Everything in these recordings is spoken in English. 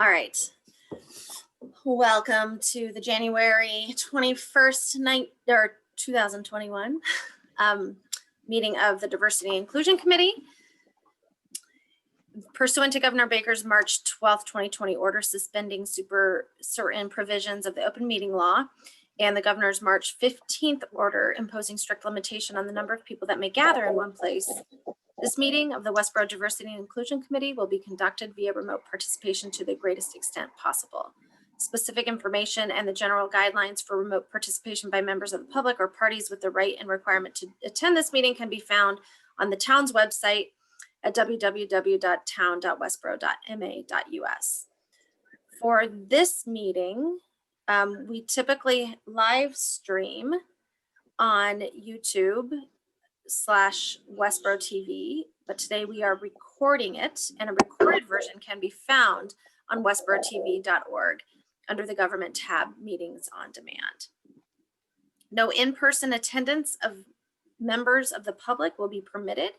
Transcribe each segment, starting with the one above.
All right. Welcome to the January 21st, 2021 meeting of the Diversity and Inclusion Committee. Pursuant to Governor Baker's March 12th, 2020 order suspending certain provisions of the open meeting law and the governor's March 15th order imposing strict limitation on the number of people that may gather in one place, this meeting of the Westborough Diversity and Inclusion Committee will be conducted via remote participation to the greatest extent possible. Specific information and the general guidelines for remote participation by members of the public or parties with the right and requirement to attend this meeting can be found on the town's website at www.town.westborough.ma.us. For this meeting, we typically live stream on YouTube/Westborough TV, but today we are recording it, and a recorded version can be found on westboroughTV.org under the government tab, meetings on demand. No in-person attendance of members of the public will be permitted,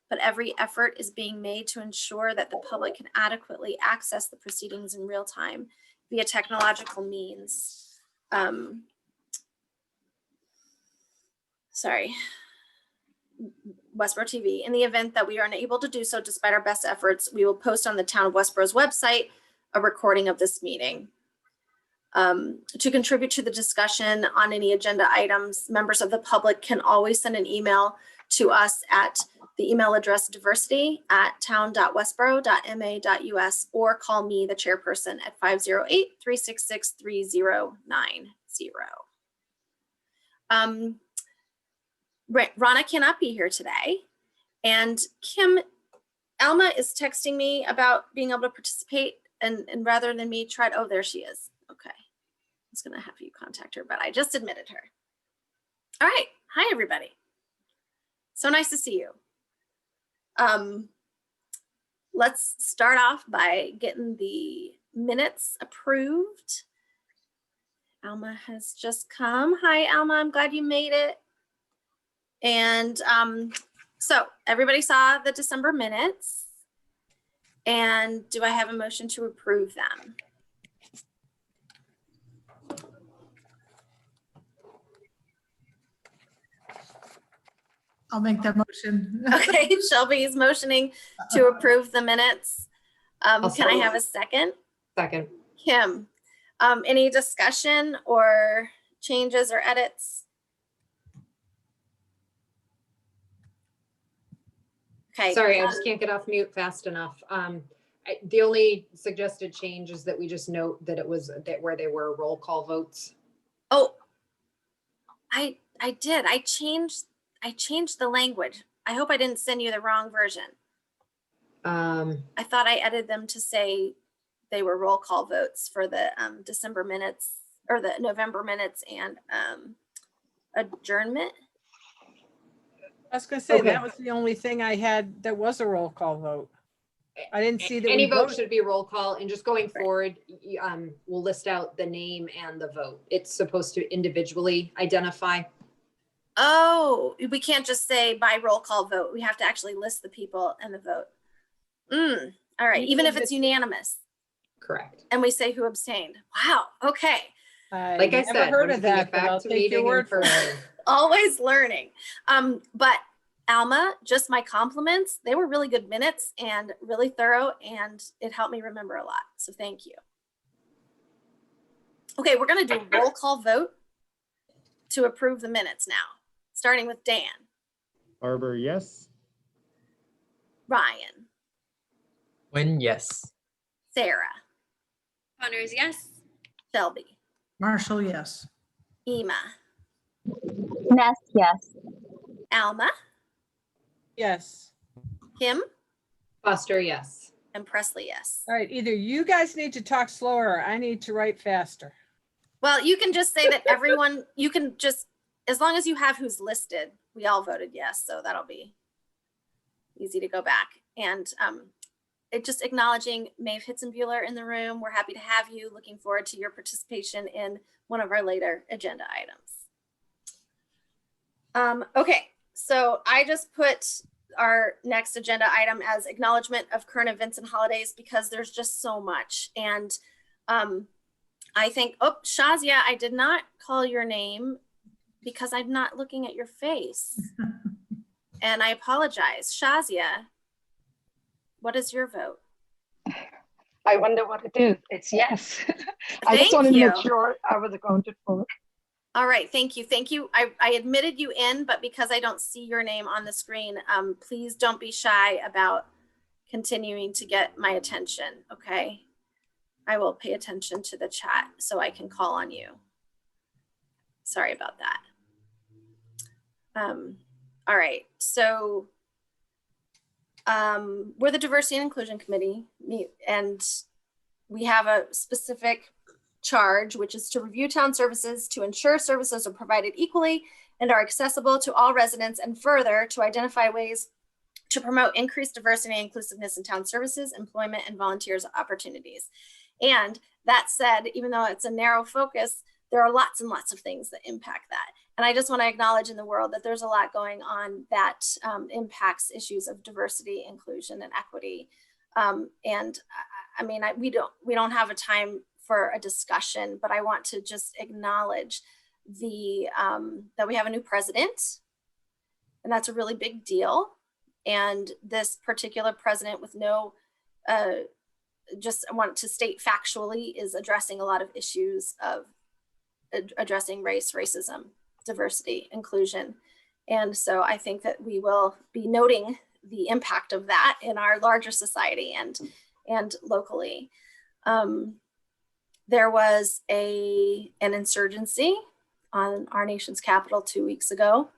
but every effort is being made to ensure that the public can adequately access the proceedings in real time via technological means. Westborough TV. In the event that we are unable to do so, despite our best efforts, we will post on the Town of Westborough's website a recording of this meeting. To contribute to the discussion on any agenda items, members of the public can always send an email to us at the email address diversity@town.westborough.ma.us or call me, the chairperson, at 508-366-3090. Rana cannot be here today. And Alma is texting me about being able to participate, and rather than me try to, oh, there she is. Okay. I was gonna have you contact her, but I just admitted her. All right. Hi, everybody. So nice to see you. Let's start off by getting the minutes approved. Alma has just come. Hi, Alma. I'm glad you made it. And so everybody saw the December minutes. And do I have a motion to approve them? I'll make that motion. Okay, Shelby is motioning to approve the minutes. Can I have a second? Second. Kim, any discussion or changes or edits? Okay. Sorry, I just can't get off mute fast enough. The only suggested change is that we just note that it was where they were roll call votes. Oh, I did. I changed the language. I hope I didn't send you the wrong version. I thought I edited them to say they were roll call votes for the December minutes or the November minutes and adjournment. I was going to say, Okay. that was the only thing I had that was a roll call vote. I didn't see that Any we vote voted. should be roll call, and just going forward, we'll list out the name and the vote. It's supposed to individually identify. Oh, we can't just say by roll call vote. We have to actually list the people and the vote. All right, even if it's unanimous. Correct. And we say who abstained. Wow, okay. Like I never said, heard we're of bringing that, it but back I'll to take your meeting word in for it. person. Always learning. But Alma, just my compliments. They were really good minutes and really thorough, and it helped me remember a lot. So thank you. Okay, we're gonna do a roll call vote to approve the minutes now, starting with Dan. Barber, yes. Ryan. Quinn, yes. Sarah. Connors, yes. Shelby. Marshall, yes. Ema. Ness, yes. Alma. Yes. Kim. Foster, yes. And Presley, yes. All right, either you guys need to talk slower or I need to write faster. Well, you can just say that everyone, you can just, as long as you have who's listed, we all voted yes, so that'll be easy to go back. And it just acknowledging Maeve Hitzenbuehler in the room. We're happy to have you. Looking forward to your participation in one of our later agenda items. Okay, so I just put our next agenda item as acknowledgement of current events and holidays, because there's just so much. And I think, oh, Shazia, I did not call your name because I'm not looking at your face. And I apologize. Shazia, what is your vote? I wonder what it is. It's yes. I just Thank wanted to you. make sure I was accounted for. All right, thank you. Thank you. I admitted you in, but because I don't see your name on the screen, please don't be shy about continuing to get my attention, okay? I will pay attention to the chat so I can call on you. Sorry about that. All right, so we're the Diversity and Inclusion Committee, and we have a specific charge, which is to review town services to ensure services are provided equally and are accessible to all residents, and further to identify ways to promote increased diversity and inclusiveness in town services, employment, and volunteers opportunities. And that said, even though it's a narrow focus, there are lots and lots of things that impact that. And I just want to acknowledge in the world that there's a lot going on that impacts issues of diversity, inclusion, and equity. And I mean, we don't have a time for a discussion, but I want to just acknowledge that we have a new president, and that's a really big deal. And this particular president with no, just I want to state factually, is addressing a lot of issues of addressing race, racism, diversity, inclusion. And so I think that we will be noting the impact of that in our larger society and locally. There was an insurgency on our nation's capital 2 weeks ago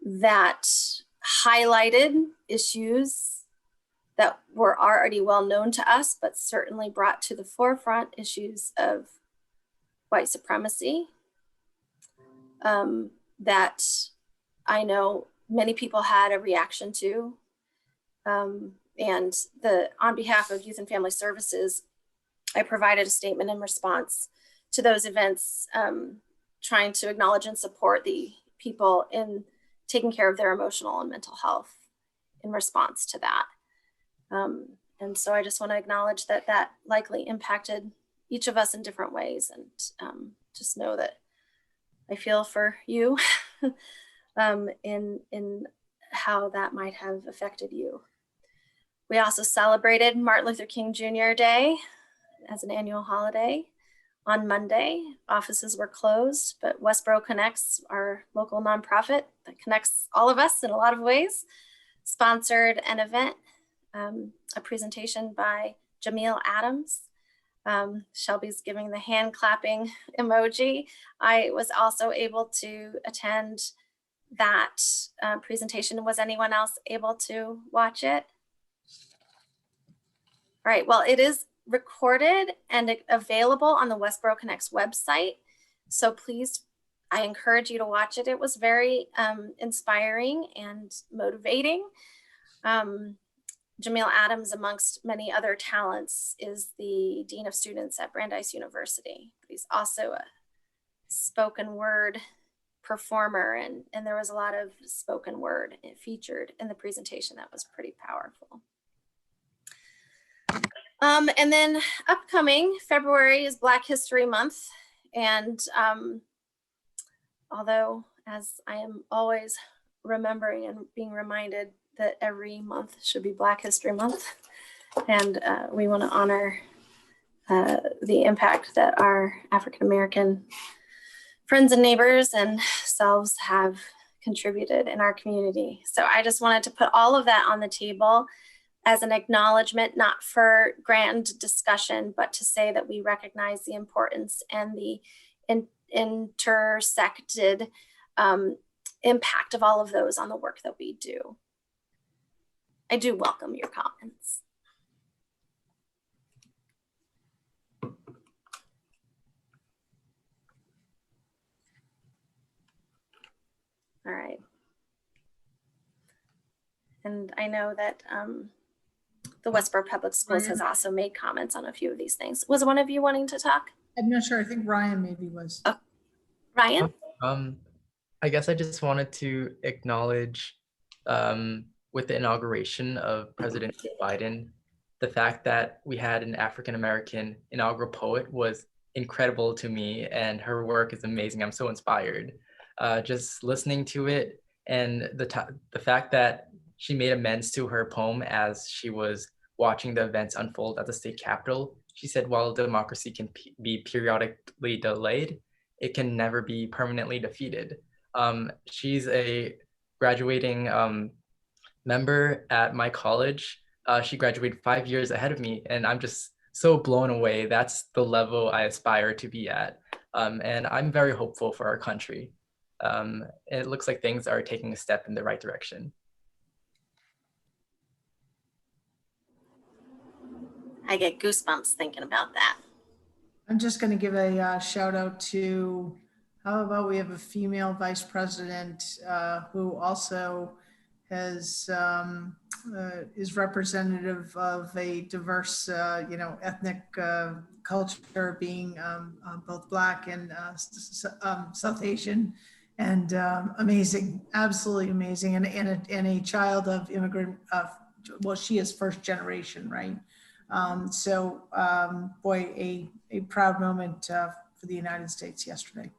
that highlighted issues that were already well known to us, but certainly brought to the forefront issues of white supremacy that I know many people had a reaction to. And on behalf of Youth and Family Services, I provided a statement in response to those events, trying to acknowledge and support the people in taking care of their emotional and mental health in response to that. And so I just want to acknowledge that that likely impacted each of us in different ways, and just know that I feel for you in how that might have affected you. We also celebrated Martin Luther King Jr. Day as an annual holiday on Monday. Offices were closed, but Westborough Connects, our local nonprofit that connects all of us in a lot of ways, sponsored an event, a presentation by Jamil Adams. Shelby's giving the hand clapping emoji. I was also able to attend that presentation. Was anyone else able to watch it? All right, well, it is recorded and available on the Westborough Connects website. So please, I encourage you to watch it. It was very inspiring and motivating. Jamil Adams, amongst many other talents, is the Dean of Students at Brandeis University. He's also a spoken word performer, and there was a lot of spoken word featured in the presentation that was pretty powerful. And then upcoming February is Black History Month. And although, as I am always remembering and being reminded that every month should be Black History Month, and we want to honor the impact that our African-American friends and neighbors and selves have contributed in our community. So I just wanted to put all of that on the table as an acknowledgement, not for grand discussion, but to say that we recognize the importance and the intersected impact of all of those on the work that we do. I do welcome your comments. All right. And I know that the Westborough Public Schools has also made comments on a few of these things. Was one of you wanting to talk? I'm not sure. I think Ryan maybe was. Ryan? I guess I just wanted to acknowledge with the inauguration of President Joe Biden, the fact that we had an African-American inaugural poet was incredible to me, and her work is amazing. I'm so inspired. Just listening to it, and the fact that she made amends to her poem as she was watching the events unfold at the state capitol. She said, while democracy can be periodically delayed, it can never be permanently defeated. She's a graduating member at my college. She graduated 5 years ahead of me, and I'm just so blown away. That's the level I aspire to be at. And I'm very hopeful for our country. It looks like things are taking a step in the right direction. I get goosebumps thinking about that. I'm just going to give a shout out to, how about we have a female vice president who also has is representative of a diverse, ethnic culture, being both Black and South Asian, and amazing, absolutely amazing, and a child of immigrant. Well, she is first generation, right? Boy, a proud moment for the United States yesterday.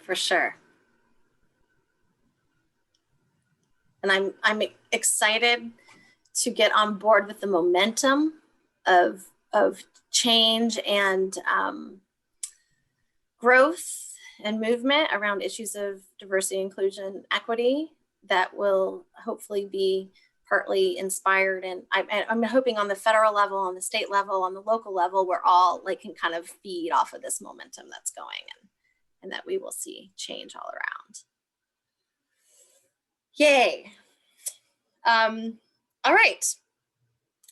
For sure. And I'm excited to get on board with the momentum of change and growth and movement around issues of diversity, inclusion, equity that will hopefully be partly inspired. And I'm hoping on the federal level, on the state level, on the local level, we're all like can kind of feed off of this momentum that's going, and that we will see change all around. Yay. All right.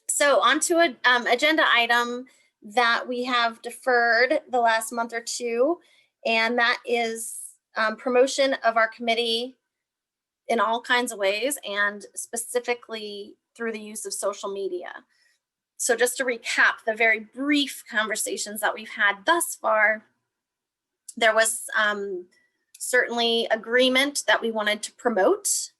So on to an agenda item that we have deferred the last month or two, and that is promotion of our committee in all kinds of ways, and specifically through the use of social media. So just to recap the very brief conversations that we've had thus far, there was certainly agreement that we wanted to promote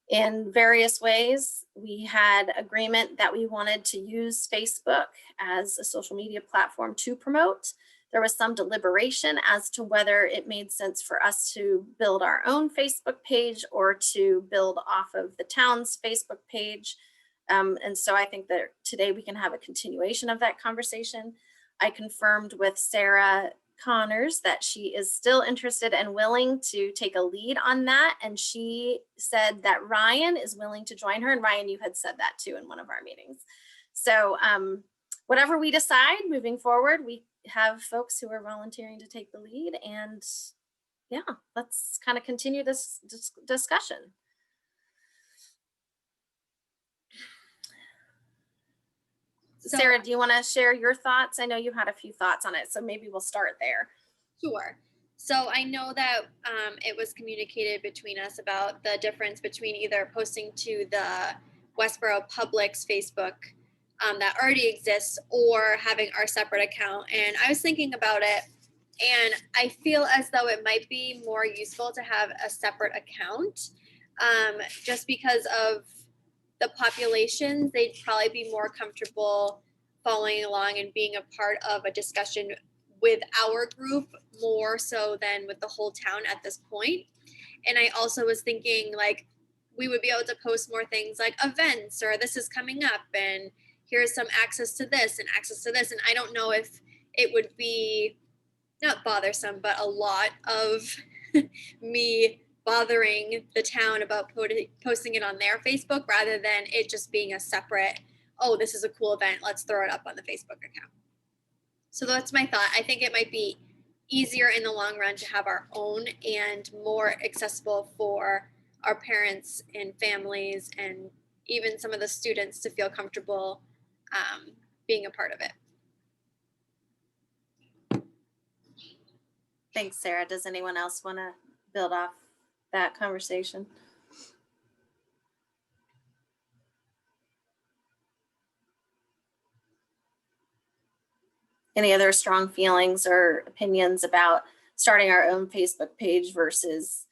in various ways. We had agreement that we wanted to use Facebook as a social media platform to promote. There was some deliberation as to whether it made sense for us to build our own Facebook page or to build off of the town's Facebook page. And so I think that today we can have a continuation of that conversation. I confirmed with Sarah Connors that she is still interested and willing to take a lead on that. And she said that Ryan is willing to join her. And Ryan, you had said that too in one of our meetings. So whatever we decide moving forward, we have folks who are volunteering to take the lead. And yeah, let's kind of continue this discussion. So- Sarah, do you want to share your thoughts? I know you had a few thoughts on it, so maybe we'll start there. Sure. So I know that it was communicated between us about the difference between either posting to the Westborough Public's Facebook that already exists or having our separate account. And I was thinking about it, and I feel as though it might be more useful to have a separate account just because of the populations. They'd probably be more comfortable following along and being a part of a discussion with our group more so than with the whole town at this point. And I also was thinking like we would be able to post more things like events or this is coming up and here's some access to this and access to this. And I don't know if it would be not bothersome, but a lot of me bothering the town about posting it on their Facebook rather than it just being a separate, oh, this is a cool event, let's throw it up on the Facebook account. So that's my thought. I think it might be easier in the long run to have our own and more accessible for our parents and families and even some of the students to feel comfortable being a part of it. Thanks, Sarah. Does anyone else want to build off that conversation? Any other strong feelings or opinions about starting our own Facebook page versus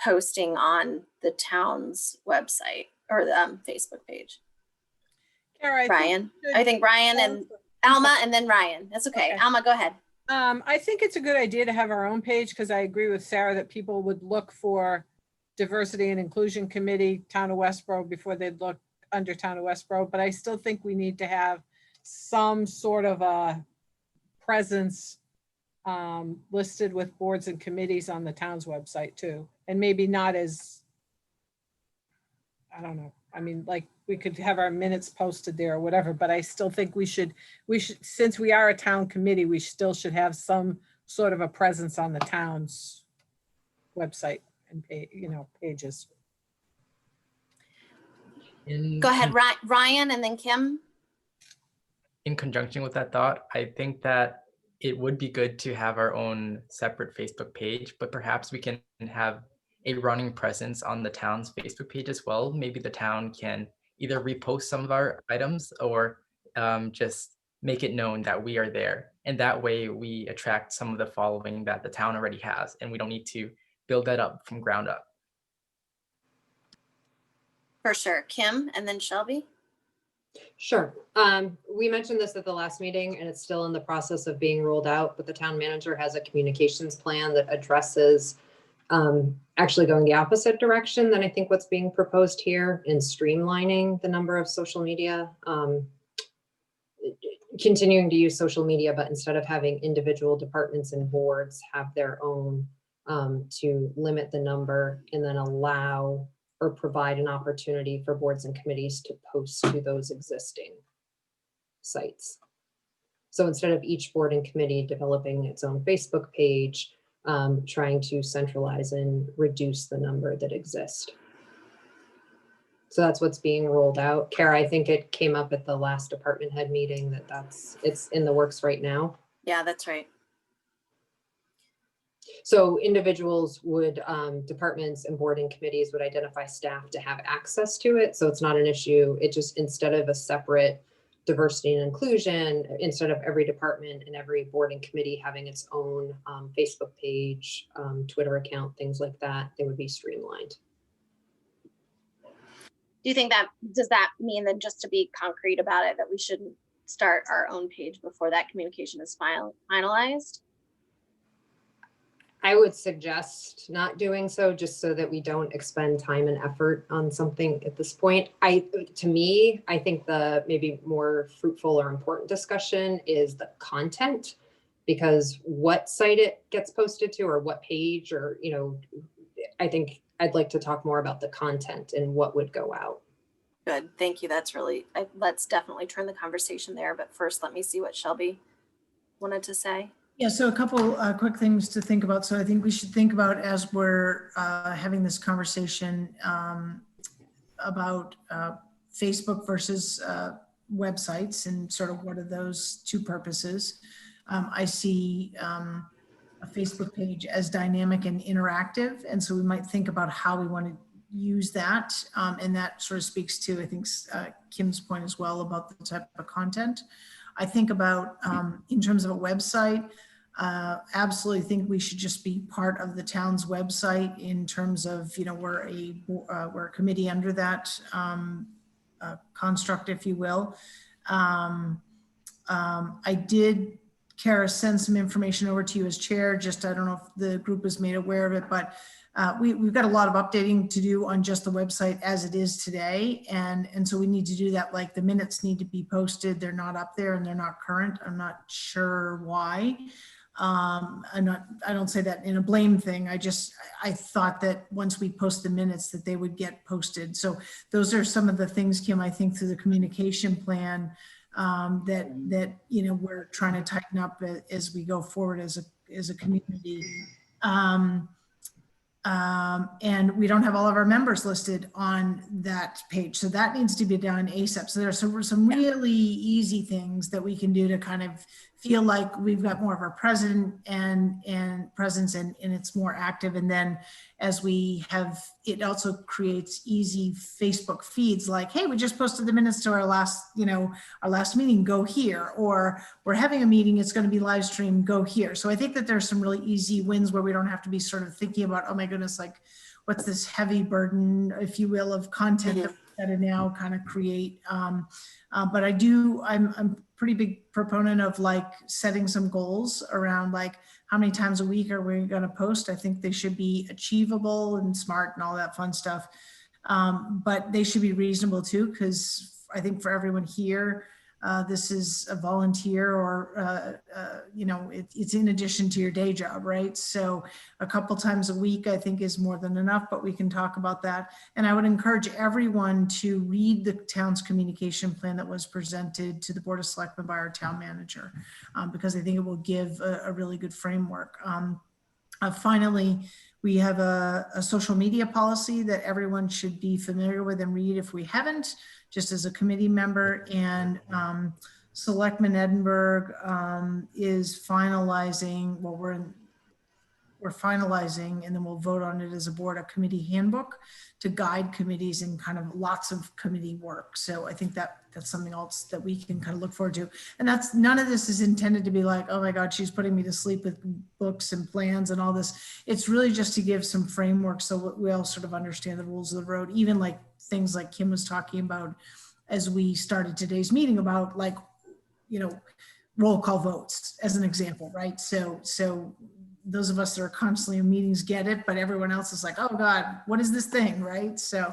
posting on the town's website or the Facebook page. Kara, Ryan, we should- I think Ryan and Alma and then Ryan. That's okay. Okay. Alma, go ahead. I think it's a good idea to have our own page because I agree with Sarah that people would look for Diversity and Inclusion Committee, Town of Westborough, before they'd look under Town of Westborough. But I still think we need to have some sort of a presence listed with boards and committees on the town's website too. And maybe not as, I don't know. I mean, like we could have our minutes posted there or whatever, but I still think we should, since we are a town committee, we still should have some sort of a presence on the town's website and, pages. Go ahead, Ryan, and then Kim. In conjunction with that thought, I think that it would be good to have our own separate Facebook page, but perhaps we can have a running presence on the town's Facebook page as well. Maybe the town can either repost some of our items or just make it known that we are there. And that way we attract some of the following that the town already has, and we don't need to build that up from ground up. For sure. Kim and then Shelby. Sure. We mentioned this at the last meeting and it's still in the process of being rolled out, but the town manager has a communications plan that addresses actually going the opposite direction than I think what's being proposed here in streamlining the number of social media, continuing to use social media, but instead of having individual departments and boards have their own, to limit the number and then allow or provide an opportunity for boards and committees to post to those existing sites. So instead of each board and committee developing its own Facebook page, trying to centralize and reduce the number that exist. So that's what's being rolled out. Kara, I think it came up at the last department head meeting it's in the works right now. Yeah, that's right. So individuals would, departments and board and committees would identify staff to have access to it. So it's not an issue. It just, instead of a separate diversity and inclusion, instead of every department and every board and committee having its own Facebook page, Twitter account, things like that, they would be streamlined. Do you think does that mean that, just to be concrete about it, that we shouldn't start our own page before that communication is finalized? I would suggest not doing so, just so that we don't expend time and effort on something at this point. To me, I think the maybe more fruitful or important discussion is the content, because what site it gets posted to or what page, or, I think I'd like to talk more about the content and what would go out. Good, thank you. That's really, let's definitely turn the conversation there. But first, let me see what Shelby wanted to say. Yeah, so a couple quick things to think about. So I think we should think about, as we're having this conversation about Facebook versus websites and sort of what are those two purposes. I see a Facebook page as dynamic and interactive. And so we might think about how we want to use that. And that sort of speaks to, I think, Kim's point as well about the type of content. I think about, in terms of a website, absolutely think we should just be part of the town's website in terms of, we're a committee under that construct, if you will. I did, Kara, send some information over to you as chair. Just, I don't know if the group is made aware of it, but we've got a lot of updating to do on just the website as it is today. And so we need to do that. Like, the minutes need to be posted. They're not up there and they're not current. I'm not sure why. I don't say that in a blame thing. I thought that once we post the minutes that they would get posted. So those are some of the things, Kim, I think through the communication plan that we're trying to tighten up as we go forward as a community. And we don't have all of our members listed on that page. So that needs to be done ASAP. So there are some really easy things that we can do to kind of feel like we've got more of our president and presence and it's more active. And then as we have, it also creates easy Facebook feeds like, hey, we just posted the minutes to our last, our last meeting, go here, or we're having a meeting, it's going to be live streamed, go here. So I think that there's some really easy wins where we don't have to be sort of thinking about, oh my goodness, like what's this heavy burden, if you will, of content that we've got to now kind of create. But I'm pretty big proponent of like setting some goals around like how many times a week are we going to post. I think they should be achievable and smart and all that fun stuff. But they should be reasonable too, because I think for everyone here, this is a volunteer or, it's in addition to your day job, right? So a couple times a week, I think is more than enough, but we can talk about that. And I would encourage everyone to read the town's communication plan that was presented to the Board of Selectmen by our town manager, because I think it will give a really good framework. Finally, we have a social media policy that everyone should be familiar with and read if we haven't, just as a committee member. And Selectman Edinburgh is finalizing, well, we're finalizing, and then we'll vote on it as a board, a committee handbook to guide committees in kind of lots of committee work. So I think that's something else that we can kind of look forward to. And that's, none of this is intended to be like, oh my God, she's putting me to sleep with books and plans and all this. It's really just to give some framework so we all sort of understand the rules of the road, even like things like Kim was talking about as we started today's meeting about like, roll call votes as an example, right? So those of us that are constantly in meetings get it, but everyone else is like, oh God, what is this thing, right? So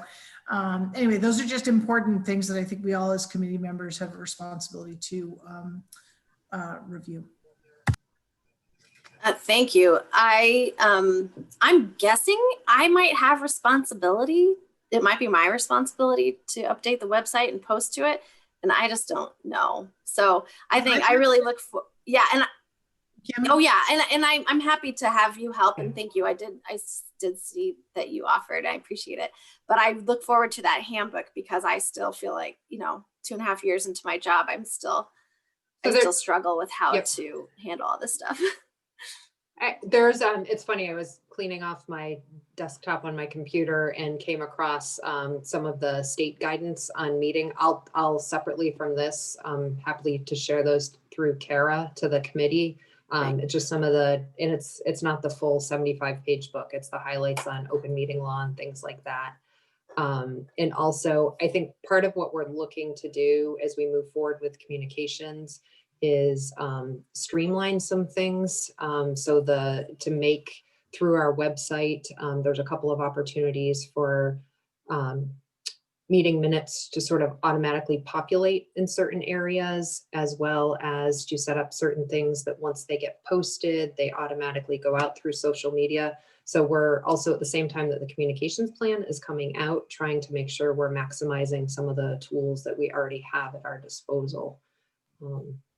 anyway, those are just important things that I think we all as committee members have a responsibility to review. Thank you. I'm guessing I might have responsibility. It might be my responsibility to update the website and post to it. And I just don't know. So I think I really look for, oh yeah. And I'm happy to have you help, and thank you. I did see that you offered. I appreciate it. But I look forward to that handbook because I still feel like, 2.5 years into my job, I still struggle with how to handle all this stuff. It's funny, I was cleaning off my desktop on my computer and came across some of the state guidance on meeting. I'll separately from this, happily to share those through Kara to the committee. It's just some of and it's not the full 75-page book. It's the highlights on open meeting law and things like that. And also, I think part of what we're looking to do as we move forward with communications is streamline some things. To make through our website, there's a couple of opportunities for meeting minutes to sort of automatically populate in certain areas, as well as to set up certain things that once they get posted, they automatically go out through social media. So we're also at the same time that the communications plan is coming out, trying to make sure we're maximizing some of the tools that we already have at our disposal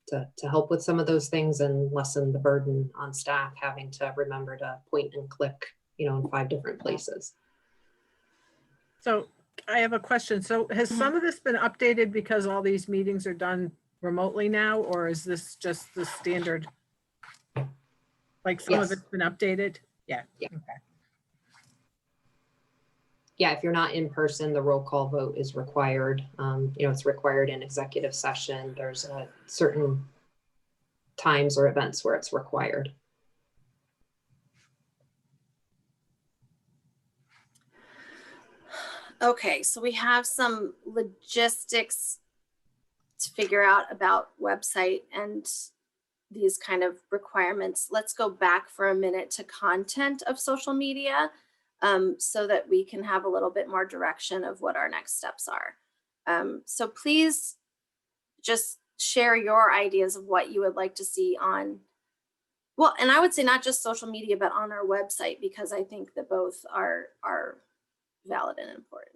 to help with some of those things and lessen the burden on staff having to remember to point and click, in 5 different places. So I have a question. So has some of this been updated because all these meetings are done remotely now, or is this just the standard? Like some of it's been updated? Yeah. Yeah. Okay. Yeah, if you're not in person, the roll call vote is required. It's required in executive session. There's certain times or events where it's required. Okay, so we have some logistics to figure out about website and these kind of requirements. Let's go back for a minute to content of social media so that we can have a little bit more direction of what our next steps are. So please just share your ideas of what you would like to see on, well, and I would say not just social media, but on our website, because I think that both are valid and important.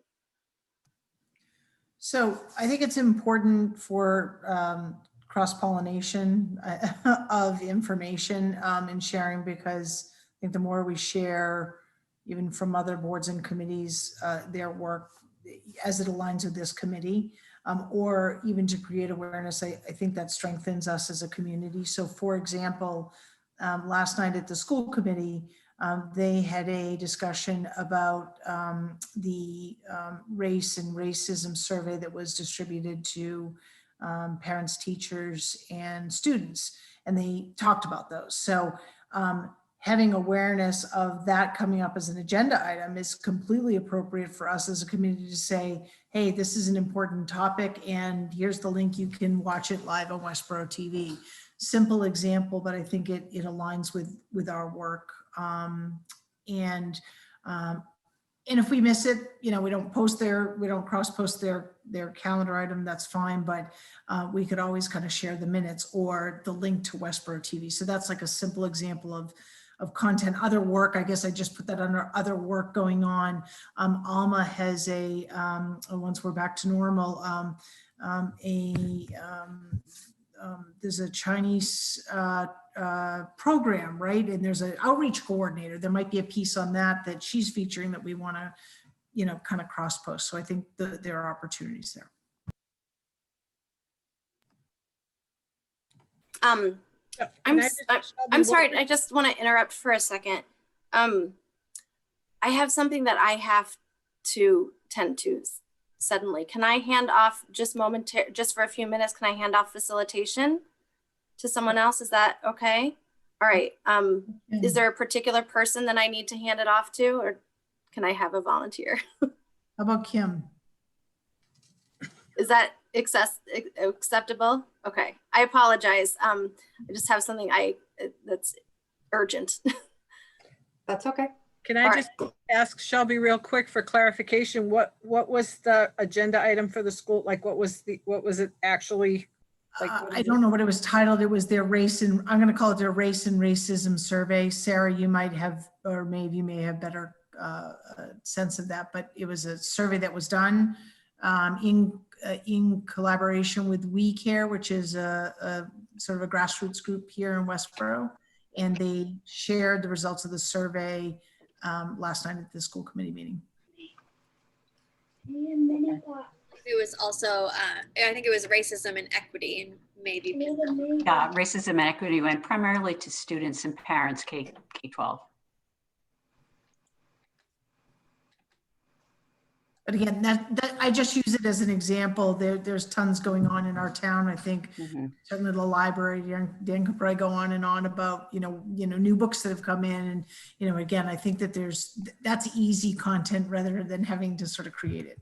So I think it's important for cross-pollination of information and sharing, because I think the more we share, even from other boards and committees, their work as it aligns with this committee, or even to create awareness. I think that strengthens us as a community. So for example, last night at the school committee, they had a discussion about the race and racism survey that was distributed to parents, teachers, and students. And they talked about those. So having awareness of that coming up as an agenda item is completely appropriate for us as a community to say, hey, this is an important topic and here's the link, you can watch it live on Westborough TV. Simple example, but I think it aligns with our work. And if we miss it, we don't cross-post their calendar item, that's fine, but we could always kind of share the minutes or the link to Westborough TV. So that's like a simple example of content. Other work, I guess I just put that under other work going on. Alma has once we're back to normal, there's a Chinese program, right? And there's an outreach coordinator. There might be a piece on that she's featuring that we want to, kind of cross post. So I think there are opportunities there. I'm sorry, I just want to interrupt for a second. I have something that I have to tend to suddenly. Can I hand off just for a few minutes, can I hand off facilitation to someone else? Is that okay? All right. Is there a particular person that I need to hand it off to, or can I have a volunteer? How about Kim? Is that acceptable? Okay. I apologize. I just have something that's urgent. That's okay. Can I just ask Shelby real quick for clarification? What was the agenda item for the school? Like, what was it actually? Like, I don't know what it was titled. It was their race and I'm going to call it their race and racism survey. Sarah, you might have, or maybe you may have better sense of that, but it was a survey that was done in collaboration with We Care, which is a sort of a grassroots group here in Westborough. And they shared the results of the survey last night at the school committee meeting. It was also, I think it was racism and equity, and maybe. Yeah, racism and equity went primarily to students and parents K-12. But again, that I just use it as an example. There's tons going on in our town. I think certainly the library, Dan could probably go on and on about, new books that have come in. And, again, I think that that's easy content rather than having to sort of create it.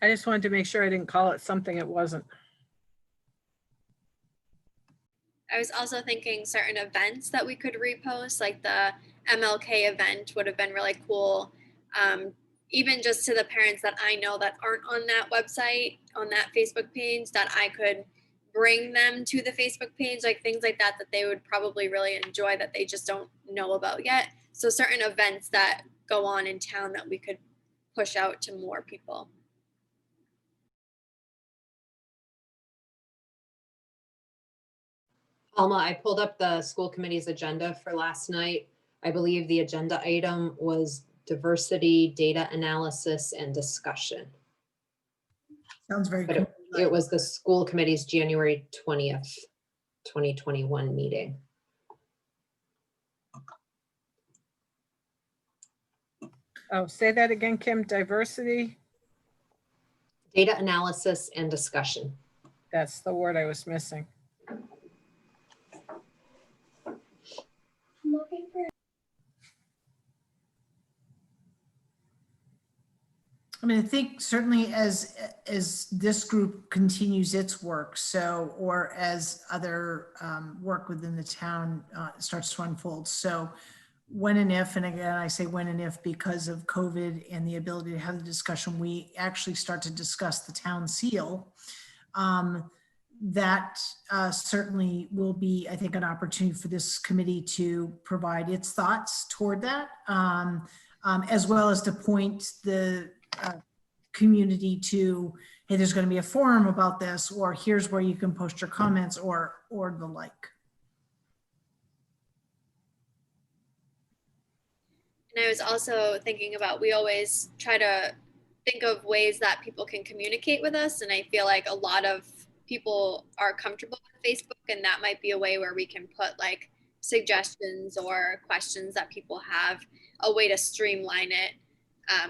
I just wanted to make sure I didn't call it something it wasn't. I was also thinking certain events that we could repost, like the MLK event would have been really cool. Even just to the parents that I know that aren't on that website, on that Facebook page, that I could bring them to the Facebook page, like things like that they would probably really enjoy that they just don't know about yet. So certain events that go on in town that we could push out to more people. Alma, I pulled up the school committee's agenda for last night. I believe the agenda item was diversity, data analysis, and discussion. Sounds very But cool. it was the school committee's January 20th, 2021 meeting. Oh, say that again, Kim. Diversity. Data analysis and discussion. That's the word I was missing. I mean, I think certainly as this group continues its work, or as other work within the town starts to unfold. So when and if, and again, I say when and if because of COVID and the ability to have the discussion, we actually start to discuss the town seal. That certainly will be, I think, an opportunity for this committee to provide its thoughts toward that, as well as to point the community to, hey, there's going to be a forum about this, or here's where you can post your comments, or the like. And I was also thinking about, we always try to think of ways that people can communicate with us. And I feel like a lot of people are comfortable with Facebook, and that might be a way where we can put like suggestions or questions that people have, a way to streamline it.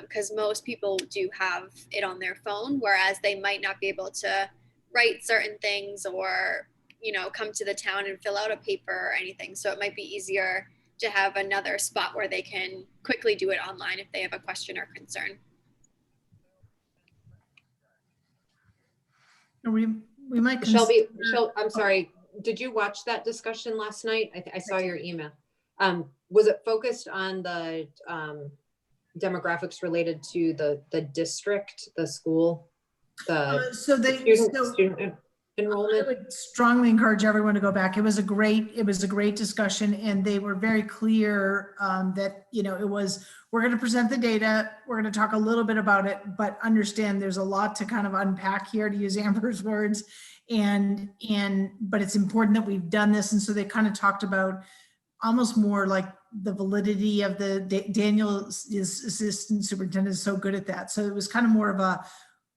Because most people do have it on their phone, whereas they might not be able to write certain things or, you know, come to the town and fill out a paper or anything. So it might be easier to have another spot where they can quickly do it online if they have a question or concern. We might. Shelby, I'm sorry, did you watch that discussion last night? I saw your email. Was it focused on the demographics related to the district, the school, the student I enrollment? would strongly encourage everyone to go back. It was a great discussion, and they were very clear that, you know, we're going to present the data, we're going to talk a little bit about it, but understand there's a lot to kind of unpack here, to use Amber's words, but it's important that we've done this. And so they kind of talked about almost more like the validity of Daniel, his assistant superintendent, is so good at that. So it was kind of more of a,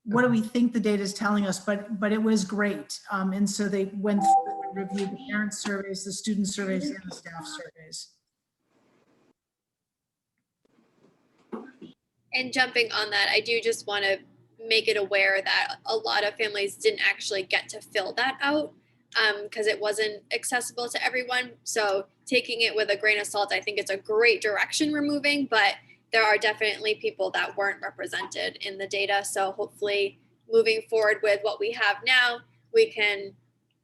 what do we think the data is telling us? But it was great. And so they went through and reviewed the parent surveys, the student surveys, and the staff surveys. And jumping on that, I do just want to make it aware that a lot of families didn't actually get to fill that out because it wasn't accessible to everyone. So taking it with a grain of salt, I think it's a great direction we're moving, but there are definitely people that weren't represented in the data. So hopefully moving forward with what we have now, we can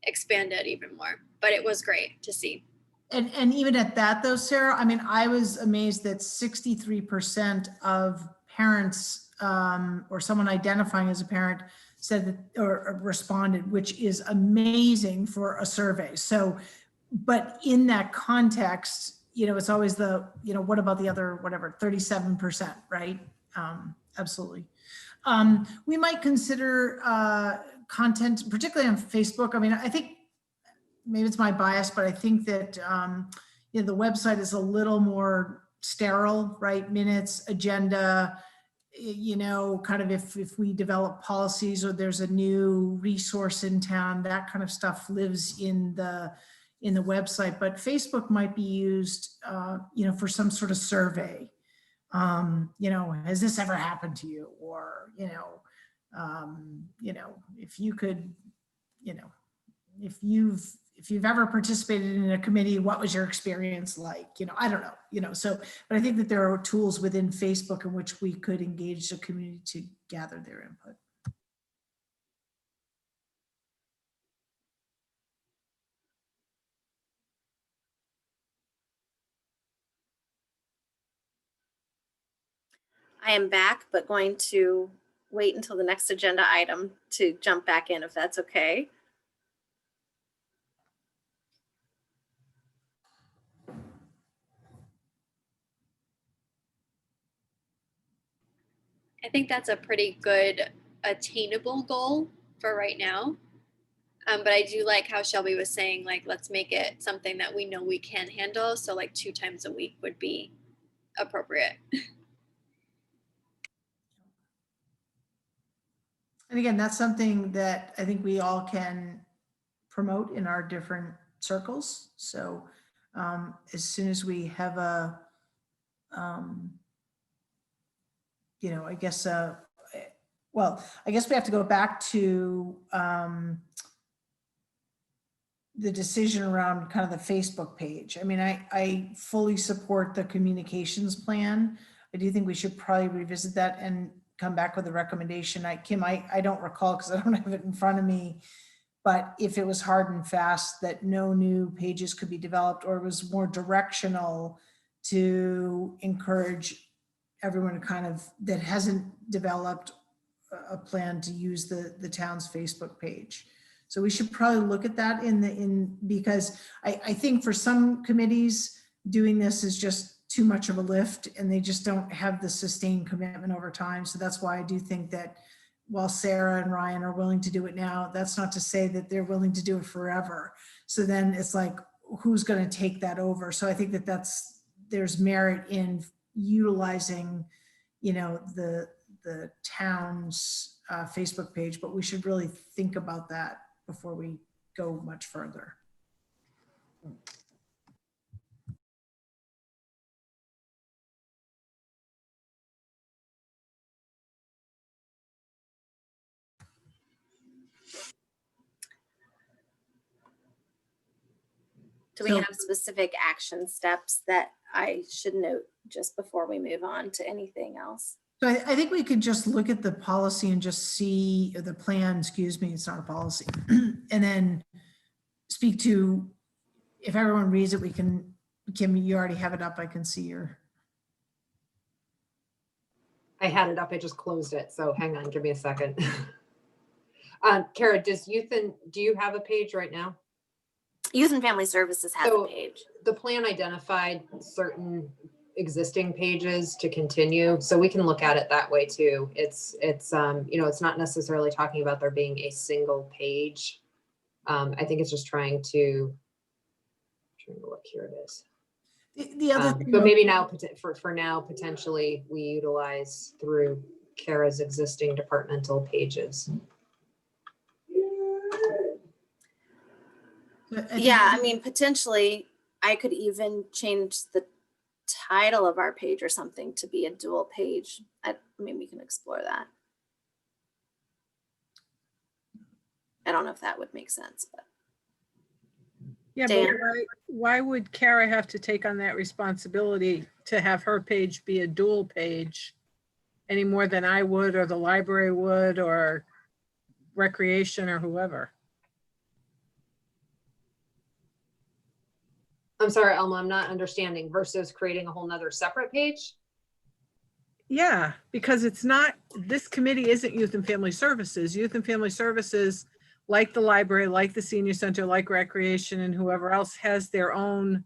expand it even more. But it was great to see. And even at that though, Sarah, I mean, I was amazed that 63% of parents or someone identifying as a parent said that, or responded, which is amazing for a survey. So, but in that context, you know, it's always the, you know, what about the other, whatever, 37%, right? Absolutely. We might consider content, particularly on Facebook. I mean, I think maybe it's my bias, but I think that, you know, the website is a little more sterile, right? Minutes, agenda, you know, kind of if we develop policies or there's a new resource in town, that kind of stuff lives in the website. But Facebook might be used, you know, for some sort of survey. You know, has this ever happened to you? Or, you know, if you could, you know, if you've ever participated in a committee, what was your experience like? You know, I don't know, you know, so, but I think that there are tools within Facebook in which we could engage the community to gather their input. I am back, but going to wait until the next agenda item to jump back in, if that's okay. I think that's a pretty good attainable goal for right now. But I do like how Shelby was saying, like, let's make it something that we know we can handle. So like 2 times a week would be appropriate. And again, that's something that I think we all can promote in our different circles. So as soon as we have a, you know, I guess, well, I guess we have to go back to the decision around kind of the Facebook page. I mean, I fully support the communications plan. I do think we should probably revisit that and come back with a recommendation. Kim, I don't recall because I don't have it in front of me, but if it was hard and fast that no new pages could be developed, or it was more directional to encourage everyone to kind of, that hasn't developed a plan to use the town's Facebook page. So we should probably look at that because I think for some committees, doing this is just too much of a lift and they just don't have the sustained commitment over time. So that's why I do think that while Sarah and Ryan are willing to do it now, that's not to say that they're willing to do it forever. So then it's like, who's going to take that over? So I think that there's merit in utilizing, you know, the town's Facebook page, but we should really think about that before we go much further. Do we So- have specific action steps that I should note just before we move on to anything else? So I think we could just look at the policy and just see the plan, excuse me, it's not a policy. And then speak to, if everyone reads it, we can, Kim, you already have it up. I can see your, I had it up, I just closed it, so hang on, give me a second. Kara, do you have a page right now? Youth and Family Services has So- a page. The plan identified certain existing pages to continue, so we can look at it that way too. It's it's not necessarily talking about there being a single page. I think it's just trying to look, here it is. the other thing. But maybe now, for now, potentially we utilize through Kara's existing departmental pages. Yeah, I mean, potentially, I could even change the title of our page or something to be a dual page. I mean, we can explore that. I don't know if that would make sense, but Yeah, but Dan? why would Kara have to take on that responsibility to have her page be a dual page any more than I would, or the library would, or recreation, or whoever? I'm sorry, Elma, I'm not understanding, versus creating a whole nother separate page? Yeah, because it's not, this committee isn't Youth and Family Services. Youth and Family Services, like the library, like the senior center, like recreation, and whoever else has their own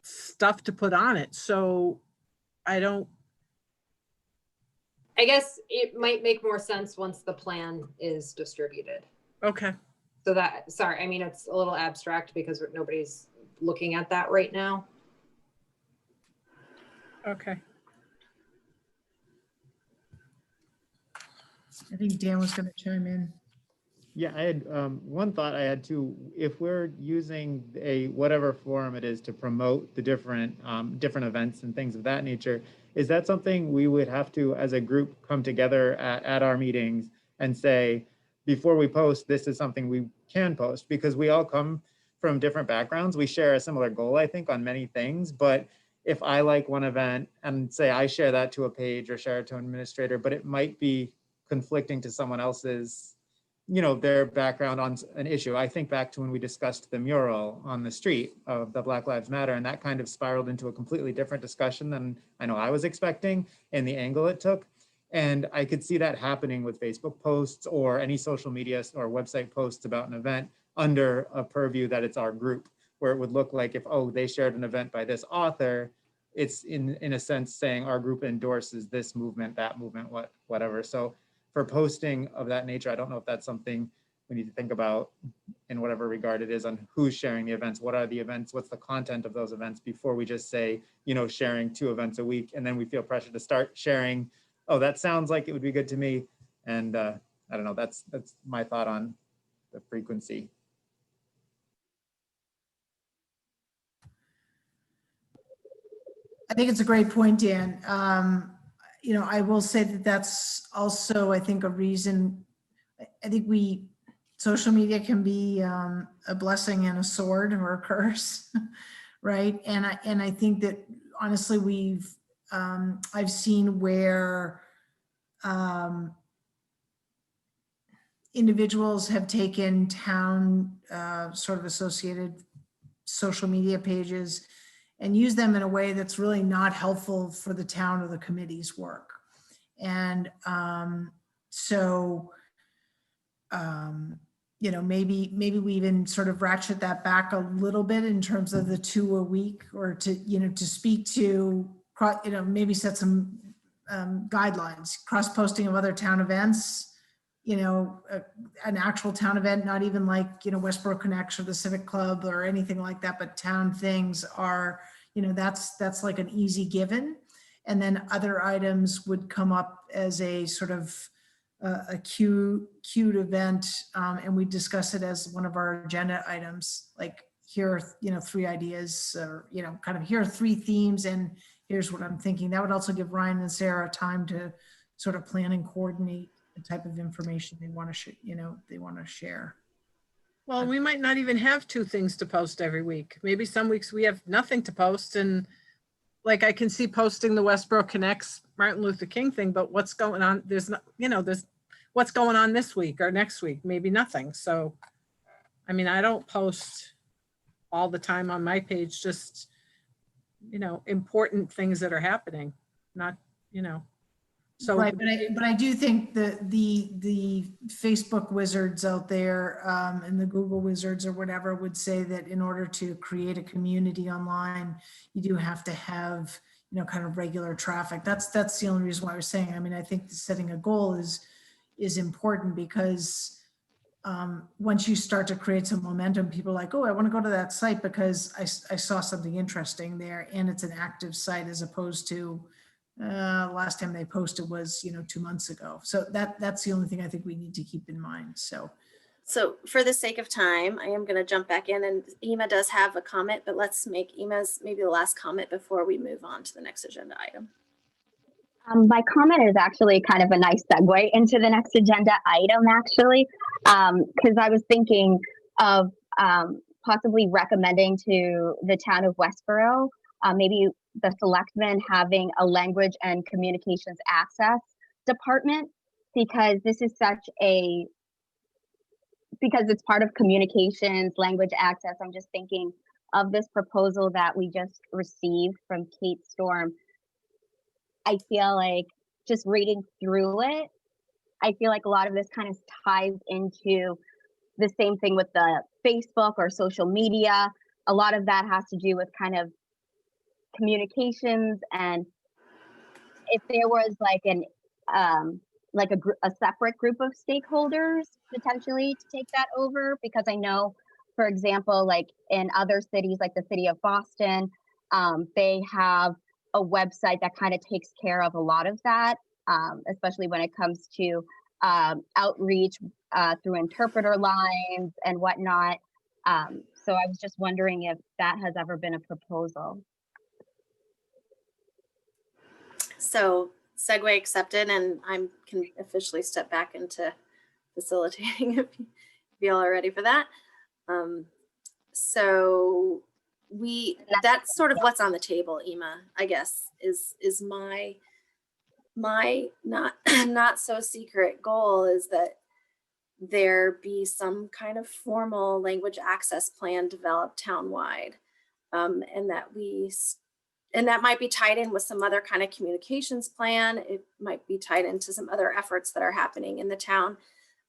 stuff to put on it. So I guess it might make more sense once the plan is distributed. okay. So that, sorry, I mean, it's a little abstract because nobody's looking at that right now. Okay. I think Dan was going to chime in. Yeah, I had one thought I had too. If we're using a whatever forum it is to promote the different events and things of that nature, is that something we would have to, as a group, come together at our meetings and say, before we post, this is something we can post? Because we all come from different backgrounds. We share a similar goal, I think, on many things. But if I like one event and say I share that to a page or share it to an administrator, but it might be conflicting to someone else's, their background on an issue. I think back to when we discussed the mural on the street of the Black Lives Matter, and that kind of spiraled into a completely different discussion than I know I was expecting and the angle it took. And I could see that happening with Facebook posts or any social media or website posts about an event under a purview that it's our group, where it would look like if, oh, they shared an event by this author, it's in a sense saying our group endorses this movement, that movement, whatever. So for posting of that nature, I don't know if that's something we need to think about in whatever regard it is on who's sharing the events, what are the events, what's the content of those events, before we just say, sharing 2 events a week, and then we feel pressure to start sharing, oh, that sounds like it would be good to me. And I don't know, that's my thought on the frequency. I think it's a great point, Dan. I will say that that's also, I think, a reason. I think social media can be a blessing and a sword or a curse, right? And I think that honestly, I've seen where individuals have taken town sort of associated social media pages and use them in a way that's really not helpful for the town or the committee's work. And maybe we even sort of ratchet that back a little bit in terms of the 2 a week, or to speak to, maybe set some guidelines, cross-posting of other town events, an actual town event, not even like, Westborough Connects or the Civic Club or anything like that, but town things are, that's like an easy given. And then other items would come up as a sort of a queued event, and we discuss it as one of our agenda items. Like, here are, 3 ideas, or, kind of here are 3 themes, and here's what I'm thinking. That would also give Ryan and Sarah time to sort of plan and coordinate the type of information they want to, they want to share. Well, we might not even have 2 things to post every week. Maybe some weeks we have nothing to post, and like I can see posting the Westborough Connects Martin Luther King thing, but what's going on? There's not, there's what's going on this week or next week, maybe nothing. So, I mean, I don't post all the time on my page, just, important things that are happening, not, so. Right, but I do think that the Facebook wizards out there, and the Google wizards or whatever would say that in order to create a community online, you do have to have, kind of regular traffic. That's the only reason why I was saying. I mean, I think setting a goal is important, because once you start to create some momentum, people are like, oh, I want to go to that site because I saw something interesting there, and it's an active site, as opposed to last time they posted was 2 months ago. So that's the only thing I think we need to keep in mind. So for the sake of time, I am going to jump back in, and Ema does have a comment, but let's make Ema's maybe the last comment before we move on to the next agenda item. My comment is actually kind of a nice segue into the next agenda item, actually, because I was thinking of possibly recommending to the town of Westborough, maybe the selectmen having a language and communications access department, because this is because it's part of communications, language access. I'm just thinking of this proposal that we just received from Kate Storm. I feel like just reading through it, I feel like a lot of this kind of ties into the same thing with the Facebook or social media. A lot of that has to do with kind of communications, and if there was like a separate group of stakeholders potentially to take that over, because I know, for example, like in other cities, like the city of Boston, they have a website that kind of takes care of a lot of that, especially when it comes to outreach through interpreter lines and whatnot. So I was just wondering if that has ever been a proposal. So segue accepted, and I can officially step back into facilitating if you all are ready for that. So that's sort of what's on the table, Ema, I guess, is my not so secret goal, is that there be some kind of formal language access plan developed townwide, and that might be tied in with some other kind of communications plan. It might be tied into some other efforts that are happening in the town.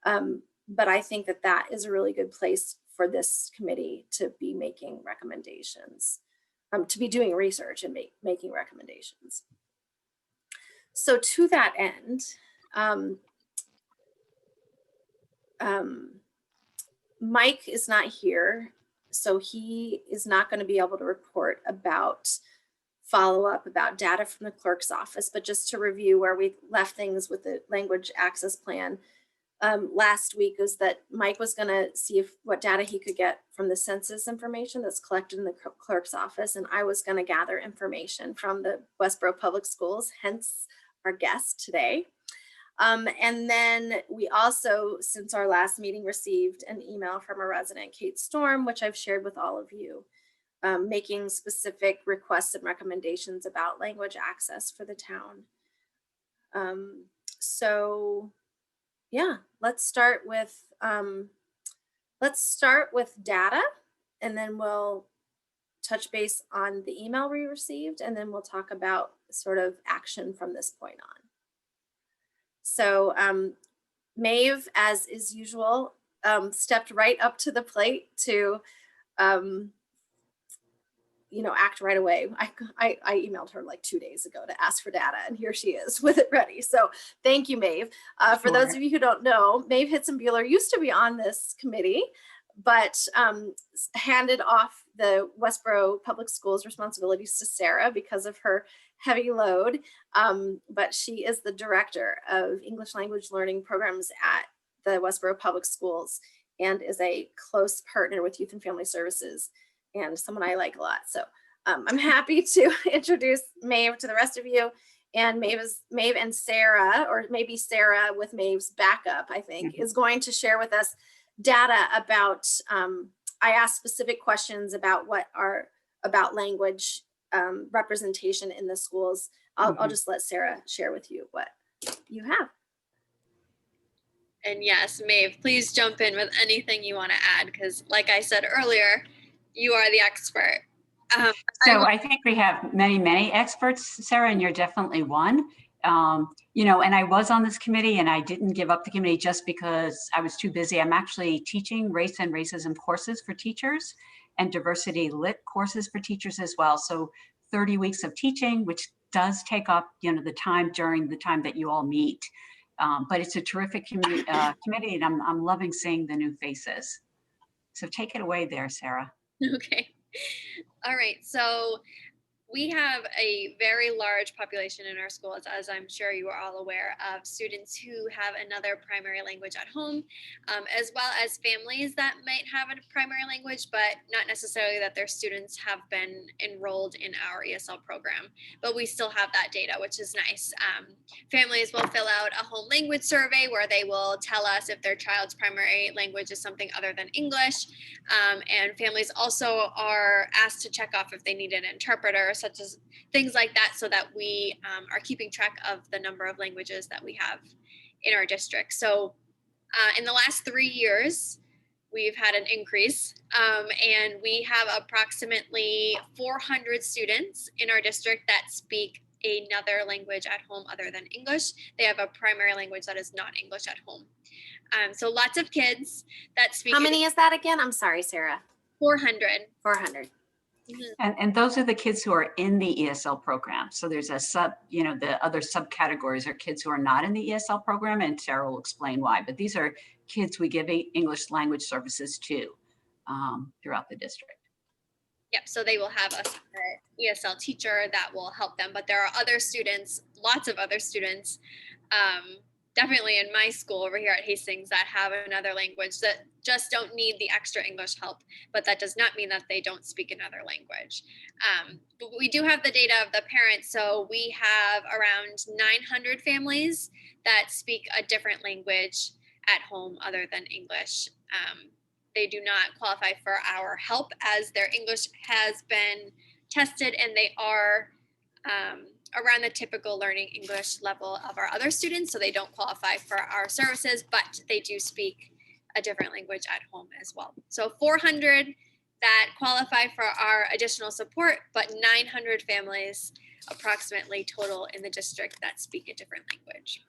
But I think that is a really good place for this committee to be making recommendations, to be doing research and making recommendations. So to that end, Mike is not here, so he is not going to be able to report about follow-up about data from the clerk's office, but just to review where we left things with the language access plan last week, was that Mike was going to see what data he could get from the census information that's collected in the clerk's office, and I was going to gather information from the Westborough Public Schools, hence our guest today. And then we also, since our last meeting, received an email from a resident, Kate Storm, which I've shared with all of you, making specific requests and recommendations about language access for the town. So yeah, let's start with data, and then we'll touch base on the email we received, and then we'll talk about sort of action from this point on. So Maeve, as is usual, stepped right up to the plate to act right away. I emailed her like 2 days ago to ask for data, and here she is with it ready. So thank you, Maeve. For those of you who don't know, Maeve Hitzenbuehler used to be on this committee, but handed off the Westborough Public Schools responsibilities to Sarah because of her heavy load. But she is the director of English language learning programs at the Westborough Public Schools and is a close partner with Youth and Family Services and someone I like a lot. So I'm happy to introduce Maeve to the rest of you. And Maeve and Sarah, or maybe Sarah with Maeve's backup, I think, is going to share with us data about, I asked specific questions about about language representation in the schools. I'll just let Sarah share with you what you have. And yes, Maeve, please jump in with anything you want to add, because like I said earlier, you are the expert. So I think we have many, many experts, Sarah, and you're definitely one. You know, and I was on this committee and I didn't give up the committee just because I was too busy. I'm actually teaching race and racism courses for teachers and diversity lit courses for teachers as well. So 30 weeks of teaching, which does take up, you know, the time during the time that you all meet. But it's a terrific committee and I'm loving seeing the new faces. So take it away there, Sarah. Okay. All right. So we have a very large population in our schools, as I'm sure you are all aware, of students who have another primary language at home, as well as families that might have a primary language, but not necessarily that their students have been enrolled in our ESL program. But we still have that data, which is nice. Families will fill out a home language survey where they will tell us if their child's primary language is something other than English. And families also are asked to check off if they need an interpreter, such as things like that, so that we are keeping track of the number of languages that we have in our district. So in the last 3 years, we've had an increase, and we have approximately 400 students in our district that speak another language at home other than English. They have a primary language that is not English at home. So lots of kids that speak. How many is that again? I'm sorry, Sarah. 400. 400. And those are the kids who are in the ESL program. So there's a you know, the other subcategories are kids who are not in the ESL program, and Sarah will explain why. But these are kids we give English language services to throughout the district. Yep, so they will have a separate ESL teacher that will help them. But there are other students, lots of other students, definitely in my school over here at Hastings, that have another language that just don't need the extra English help, but that does not mean that they don't speak another language. But we do have the data of the parents. So we have around 900 families that speak a different language at home other than English. They do not qualify for our help as their English has been tested, and they are around the typical learning English level of our other students. So they don't qualify for our services, but they do speak a different language at home as well. So 400 that qualify for our additional support, but 900 families approximately total in the district that speak a different language.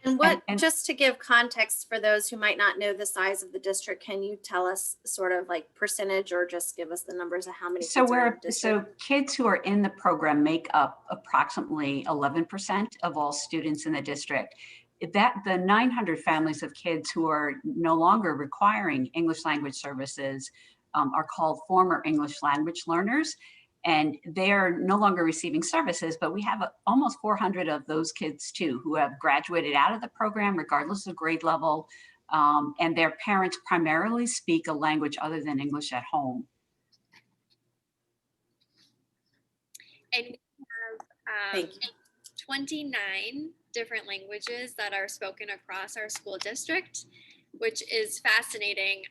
And what, just to give context for those who might not know the size of the district, can you tell us sort of like percentage, or just give us the numbers of how many kids are in the district? So kids who are in the program make up approximately 11% of all students in the district. That the 900 families of kids who are no longer requiring English language services are called former English language learners. And they're no longer receiving services, but we have almost 400 of those kids too, who have graduated out of the program regardless of grade level, and their parents primarily speak a language other than English at home. And we have 29 different languages that are spoken across our school district, which is fascinating.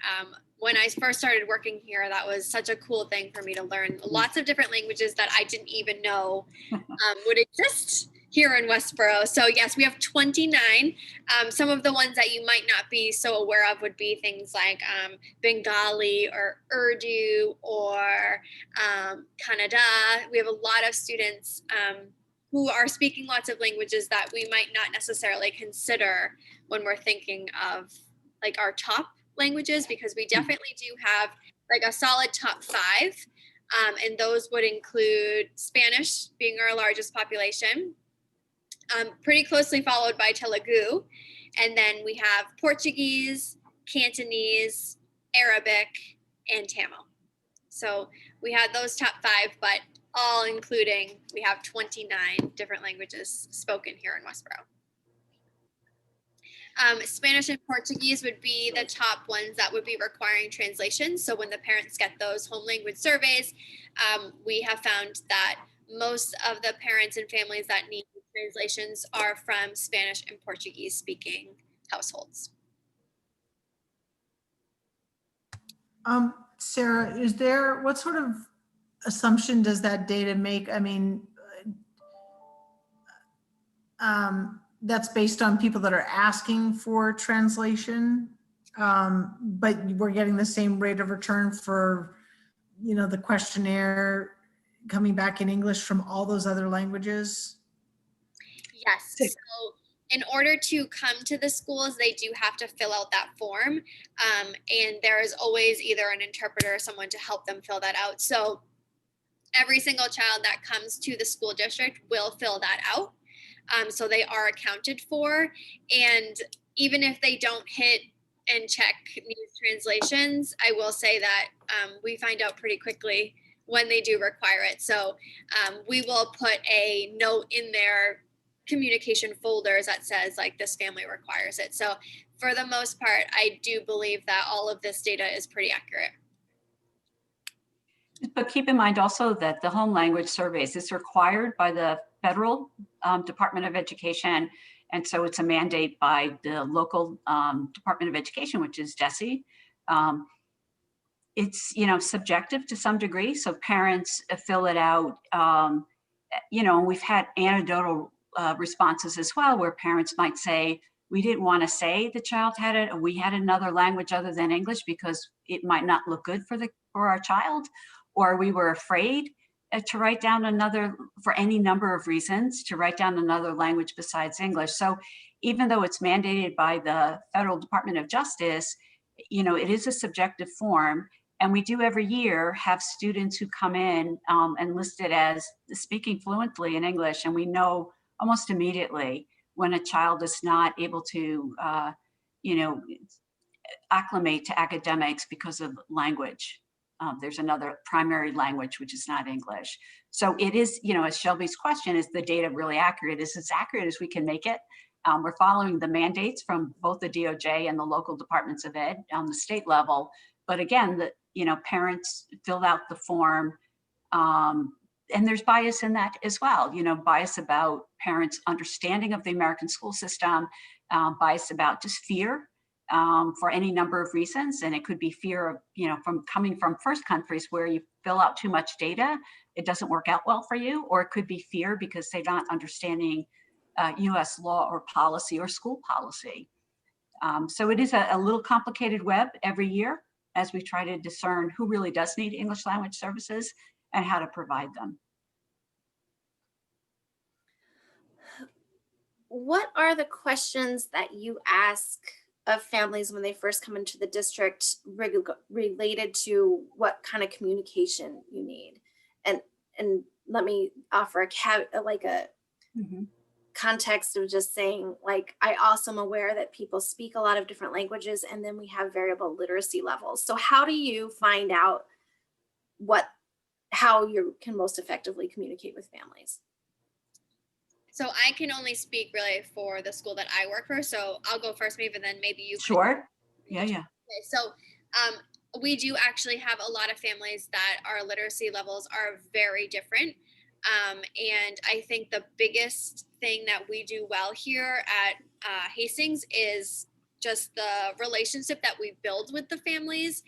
When I first started working here, that was such a cool thing for me to learn. Lots of different languages that I didn't even know would exist here in Westborough. So yes, we have 29. Some of the ones that you might not be so aware of would be things like Bengali or Urdu or Kannada. We have a lot of students who are speaking lots of languages that we might not necessarily consider when we're thinking of like our top languages, because we definitely do have like a solid top 5. And those would include Spanish being our largest population, pretty closely followed by Telugu. And then we have Portuguese, Cantonese, Arabic, and Tamil. So we had those top 5, but all including, we have 29 different languages spoken here in Westborough. Spanish and Portuguese would be the top ones that would be requiring translation. So when the parents get those home language surveys, we have found that most of the parents and families that need translations are from Spanish and Portuguese speaking households. Sarah, what sort of assumption does that data make? I mean, that's based on people that are asking for translation, but we're getting the same rate of return for, the questionnaire coming back in English from all those other languages? Yes. So in order to come to the schools, they do have to fill out that form. And there is always either an interpreter or someone to help them fill that out. So every single child that comes to the school district will fill that out. So they are accounted for. And even if they don't hit and check these translations, I will say that we find out pretty quickly when they do require it. So we will put a note in their communication folders that says like this family requires it. So for the most part, I do believe that all of this data is pretty accurate. But keep in mind also that the home language surveys is required by the federal Department of Education. And so it's a mandate by the local Department of Education, which is DESE. It's, subjective to some degree. So parents fill it out, we've had anecdotal responses as well, where parents might say, we didn't want to say the child had it, or we had another language other than English because it might not look good for our child, or we were afraid to write down another, for any number of reasons, to write down another language besides English. So even though it's mandated by the Federal Department of Justice, it is a subjective form. And we do every year have students who come in and listed as speaking fluently in English. And we know almost immediately when a child is not able to, acclimate to academics because of language. There's another primary language, which is not English. So it is, as Shelby's question, is the data really accurate? Is as accurate as we can make it? We're following the mandates from both the DOJ and the local departments of ed on the state level. But again, parents filled out the form, and there's bias in that as well. Bias about parents' understanding of the American school system, bias about just fear for any number of reasons. And it could be fear of, from coming from first countries where you fill out too much data, it doesn't work out well for you, or it could be fear because they're not understanding US law or policy or school policy. So it is a little complicated web every year as we try to discern who really does need English language services and how to provide them. What are the questions that you ask of families when they first come into the district related to what kind of communication you need? And let me offer context of just saying, like, I also am aware that people speak a lot of different languages, and then we have variable literacy levels. So how do you find out how you can most effectively communicate with families? So I can only speak really for the school that I work for. So I'll go first, maybe, then maybe you. Sure. Yeah. Okay, so we do actually have a lot of families that our literacy levels are very different. And I think the biggest thing that we do well here at Hastings is just the relationship that we build with the families.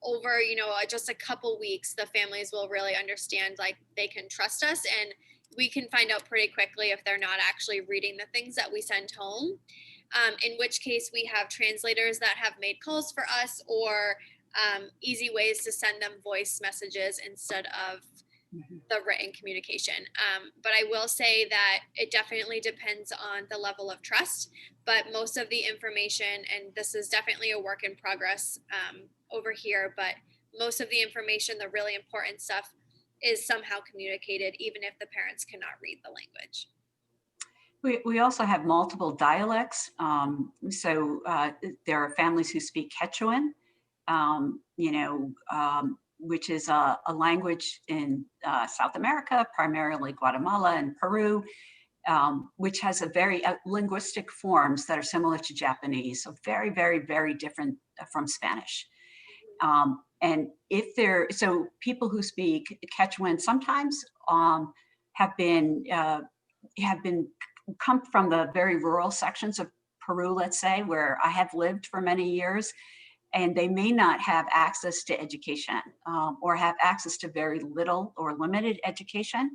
Over, just a couple weeks, the families will really understand, like, they can trust us, and we can find out pretty quickly if they're not actually reading the things that we send home. In which case we have translators that have made calls for us, or easy ways to send them voice messages instead of the written communication. But I will say that it definitely depends on the level of trust, but most of the information, and this is definitely a work in progress over here, but most of the information, the really important stuff, is somehow communicated, even if the parents cannot read the language. We also have multiple dialects. So there are families who speak Quechuan, which is a language in South America, primarily Guatemala and Peru, which has a very linguistic forms that are similar to Japanese, so very, very, very different from Spanish. And so people who speak Quechuan sometimes have been come from the very rural sections of Peru, let's say, where I have lived for many years, and they may not have access to education or have access to very little or limited education.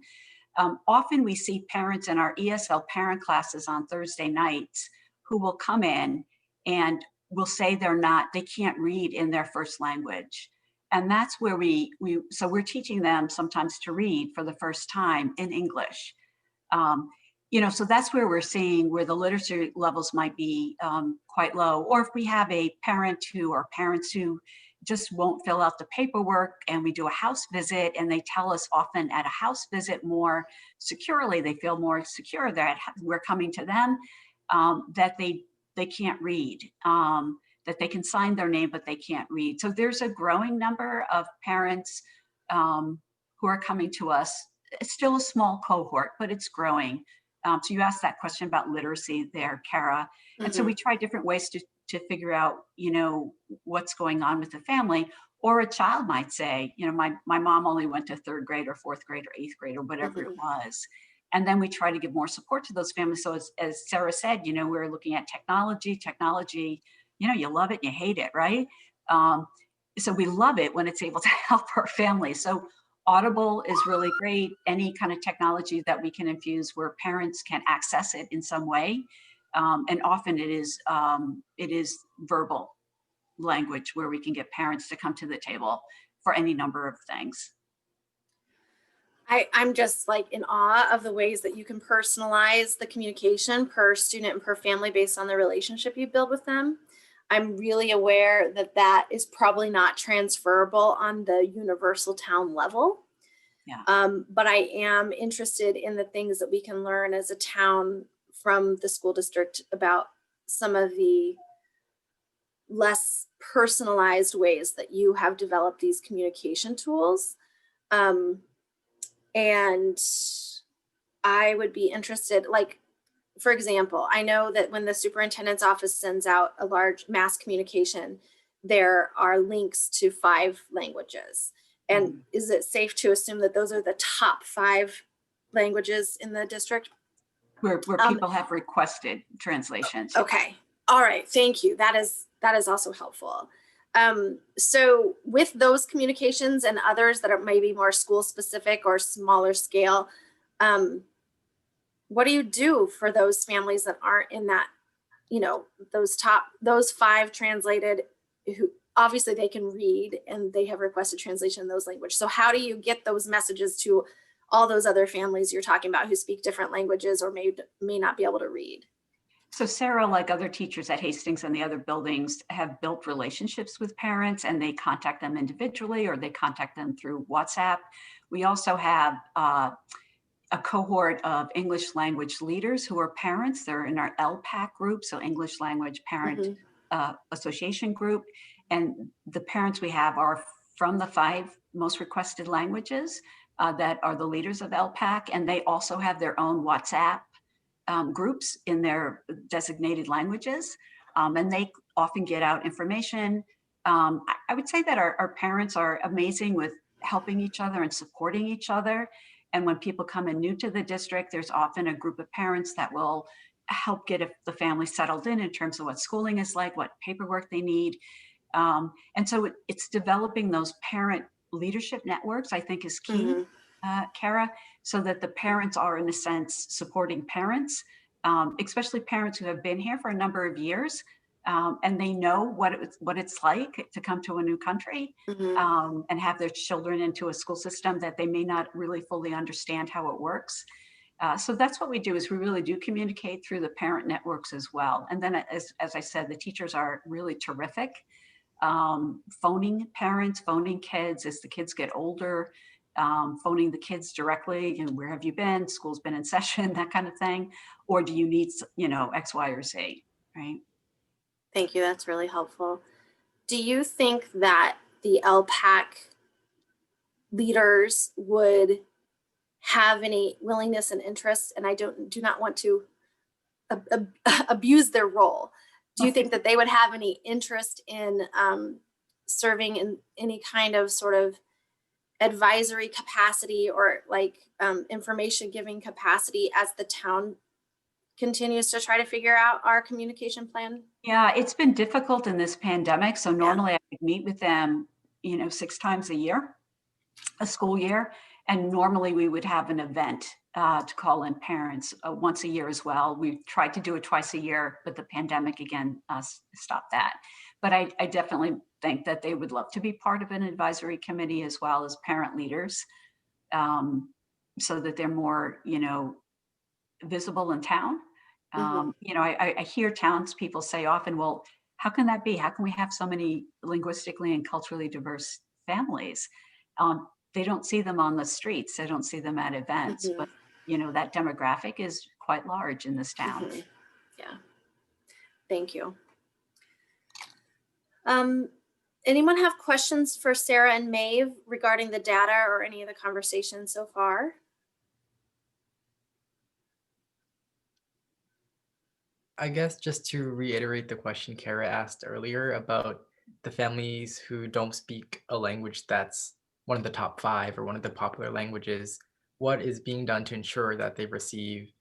Often we see parents in our ESL parent classes on Thursday nights who will come in and will say they can't read in their first language. And that's where so we're teaching them sometimes to read for the first time in English. So that's where we're seeing where the literacy levels might be quite low. Or if we have a parent or parents who just won't fill out the paperwork and we do a house visit and they tell us often at a house visit more securely, they feel more secure that we're coming to them, that they can't read, that they can sign their name, but they can't read. So there's a growing number of parents who are coming to us. It's still a small cohort, but it's growing. So you asked that question about literacy there, Kara. And so we try different ways to figure out, what's going on with the family. Or a child might say, my mom only went to 3rd grade or 4th grade or 8th grade or whatever it was. And then we try to give more support to those families. So as Sarah said, we're looking at technology, you love it, you hate it, right? So we love it when it's able to help our family. So Audible is really great. Any kind of technology that we can infuse where parents can access it in some way. And often it is verbal language where we can get parents to come to the table for any number of things. I'm just like in awe of the ways that you can personalize the communication per student and per family based on the relationship you build with them. I'm really aware that is probably not transferable on the universal town level. Yeah. But I am interested in the things that we can learn as a town from the school district about some of the less personalized ways that you have developed these communication tools. And I would be interested, like, for example, I know that when the superintendent's office sends out a large mass communication, there are links to 5 languages. And is it safe to assume that those are the top 5 languages in the district? Where people have requested translations. Okay. All right. Thank you. That is also helpful. So with those communications and others that are maybe more school specific or smaller scale, what do you do for those families that aren't in that, those 5 translated, who obviously they can read and they have requested translation in those languages. So how do you get those messages to all those other families you're talking about who speak different languages or may not be able to read? So Sarah, like other teachers at Hastings and the other buildings, have built relationships with parents and they contact them individually or they contact them through WhatsApp. We also have a cohort of English language leaders who are parents. They're in our LPAC group, so English Language Parent Association group. And the parents we have are from the 5 most requested languages that are the leaders of LPAC. And they also have their own WhatsApp groups in their designated languages. And they often get out information. I would say that our parents are amazing with helping each other and supporting each other. And when people come in new to the district, there's often a group of parents that will help get the family settled in terms of what schooling is like, what paperwork they need. And so it's developing those parent leadership networks, I think, is key, Kara, so that the parents are, in a sense, supporting parents, especially parents who have been here for a number of years. And they know what it's like to come to a new country and have their children into a school system that they may not really fully understand how it works. So that's what we do, is we really do communicate through the parent networks as well. And then, as I said, the teachers are really terrific. Phoning parents, phoning kids as the kids get older, phoning the kids directly, where have you been? School's been in session, that kind of thing. Or do you need, X, Y, or Z, right? Thank you. That's really helpful. Do you think that the LPAC leaders would have any willingness and interest, and I do not want to abuse their role. Do you think that they would have any interest in serving in any kind of sort of advisory capacity or like information giving capacity as the town continues to try to figure out our communication plan? Yeah, it's been difficult in this pandemic. So normally I would meet with them, 6 times a year, a school year. And normally we would have an event to call in parents once a year as well. We tried to do it twice a year, but the pandemic again stopped that. But I definitely think that they would love to be part of an advisory committee as well as parent leaders, so that they're more, visible in town. I hear townspeople say often, well, how can that be? How can we have so many linguistically and culturally diverse families? They don't see them on the streets. They don't see them at events, but that demographic is quite large in this town. Yeah. Thank you. Anyone have questions for Sarah and Maeve regarding the data or any of the conversations so far? I guess just to reiterate the question Kara asked earlier about the families who don't speak a language that's one of the top 5 or one of the popular languages, what is being done to ensure that they receive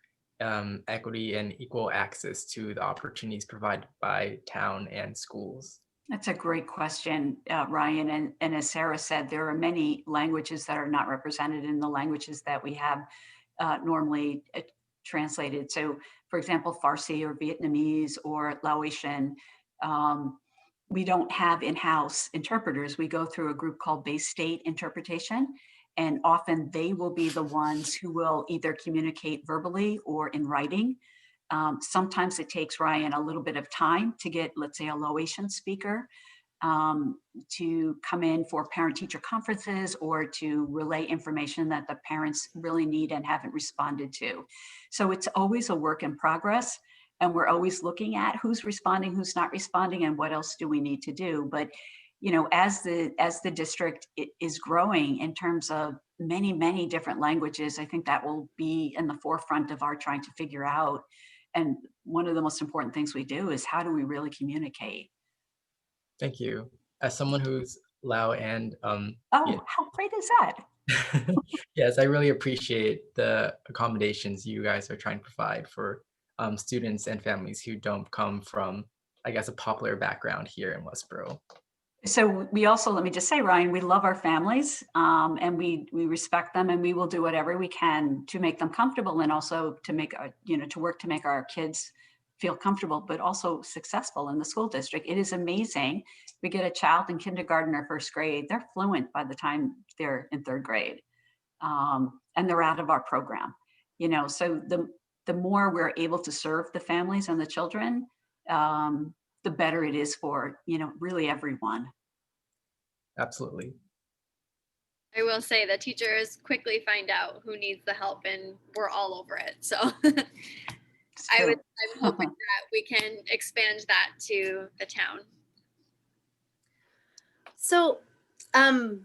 equity and equal access to the opportunities provided by town and schools? That's a great question, Ryan. And as Sarah said, there are many languages that are not represented in the languages that we have normally translated. So, for example, Farsi or Vietnamese or Laotian, we don't have in-house interpreters. We go through a group called Bay State Interpretation, and often they will be the ones who will either communicate verbally or in writing. Sometimes it takes, Ryan, a little bit of time to get, let's say, a Laotian speaker to come in for parent-teacher conferences or to relay information that the parents really need and haven't responded to. So it's always a work in progress, and we're always looking at who's responding, who's not responding, and what else do we need to do. But as the district is growing in terms of many, many different languages, I think that will be in the forefront of our trying to figure out. And one of the most important things we do is how do we really communicate? Thank you. As someone who's Lao and Oh, how great is that? yes, I really appreciate the accommodations you guys are trying to provide for students and families who don't come from, I guess, a popular background here in Westborough. So we also, let me just say, Ryan, we love our families and we respect them, and we will do whatever we can to make them comfortable and also to make, to work to make our kids feel comfortable, but also successful in the school district. It is amazing. We get a child in kindergarten or first grade, they're fluent by the time they're in 3rd grade, and they're out of our program. So the more we're able to serve the families and the children, the better it is for, really everyone. Absolutely. I will say the teachers quickly find out who needs the help, and we're all over it. So I'm hoping that we can expand that to the town. So I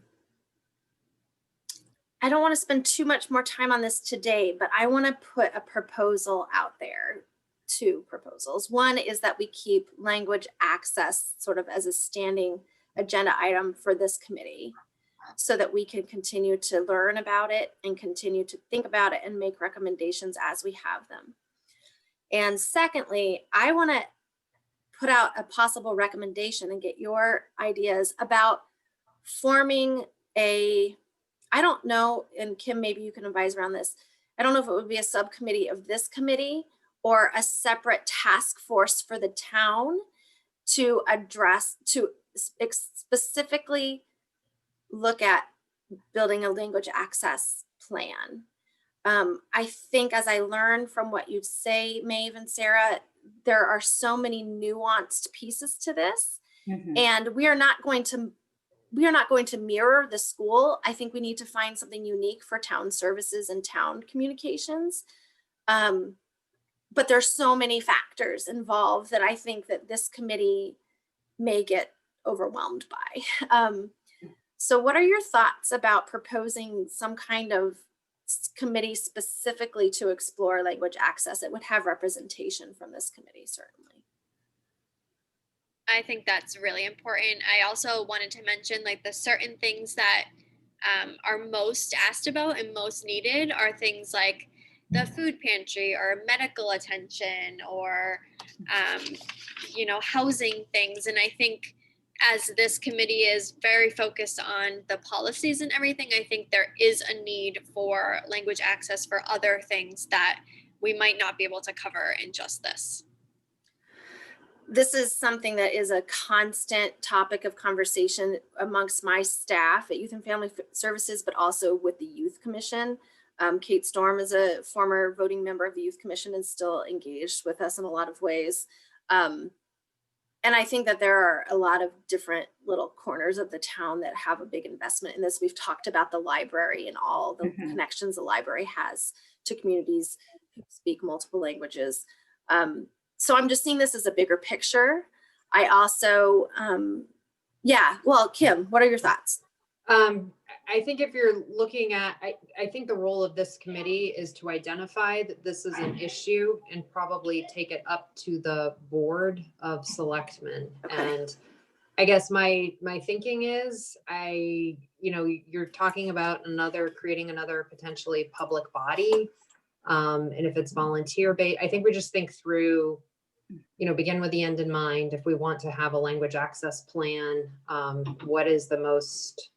don't want to spend too much more time on this today, but I want to put a proposal out there. 2 proposals. One is that we keep language access sort of as a standing agenda item for this committee so that we can continue to learn about it and continue to think about it and make recommendations as we have them. And secondly, I want to put out a possible recommendation and get your ideas about forming I don't know, and Kim, maybe you can advise around this. I don't know if it would be a subcommittee of this committee or a separate task force for the town to specifically look at building a language access plan. I think as I learn from what you say, Maeve and Sarah, there are so many nuanced pieces to this, and we are not going to mirror the school. I think we need to find something unique for town services and town communications. But there's so many factors involved that I think that this committee may get overwhelmed by. So what are your thoughts about proposing some kind of committee specifically to explore language access? It would have representation from this committee, certainly. I think that's really important. I also wanted to mention like the certain things that are most asked about and most needed are things like the food pantry or medical attention or, housing things. And I think as this committee is very focused on the policies and everything, I think there is a need for language access for other things that we might not be able to cover in just this. This is something that is a constant topic of conversation amongst my staff at Youth and Family Services, but also with the Youth Commission. Kate Storm is a former voting member of the Youth Commission and still engaged with us in a lot of ways. And I think that there are a lot of different little corners of the town that have a big investment in this. We've talked about the library and all the connections the library has to communities who speak multiple languages. So I'm just seeing this as a bigger picture. I also, Kim, what are your thoughts? I think if you're looking at, I think the role of this committee is to identify that this is an issue and probably take it up to the Board of Selectmen. Okay. And I guess my thinking is you're talking about creating another potentially public body. And if it's volunteer based, I think we just think through, begin with the end in mind. If we want to have a language access plan, what is the most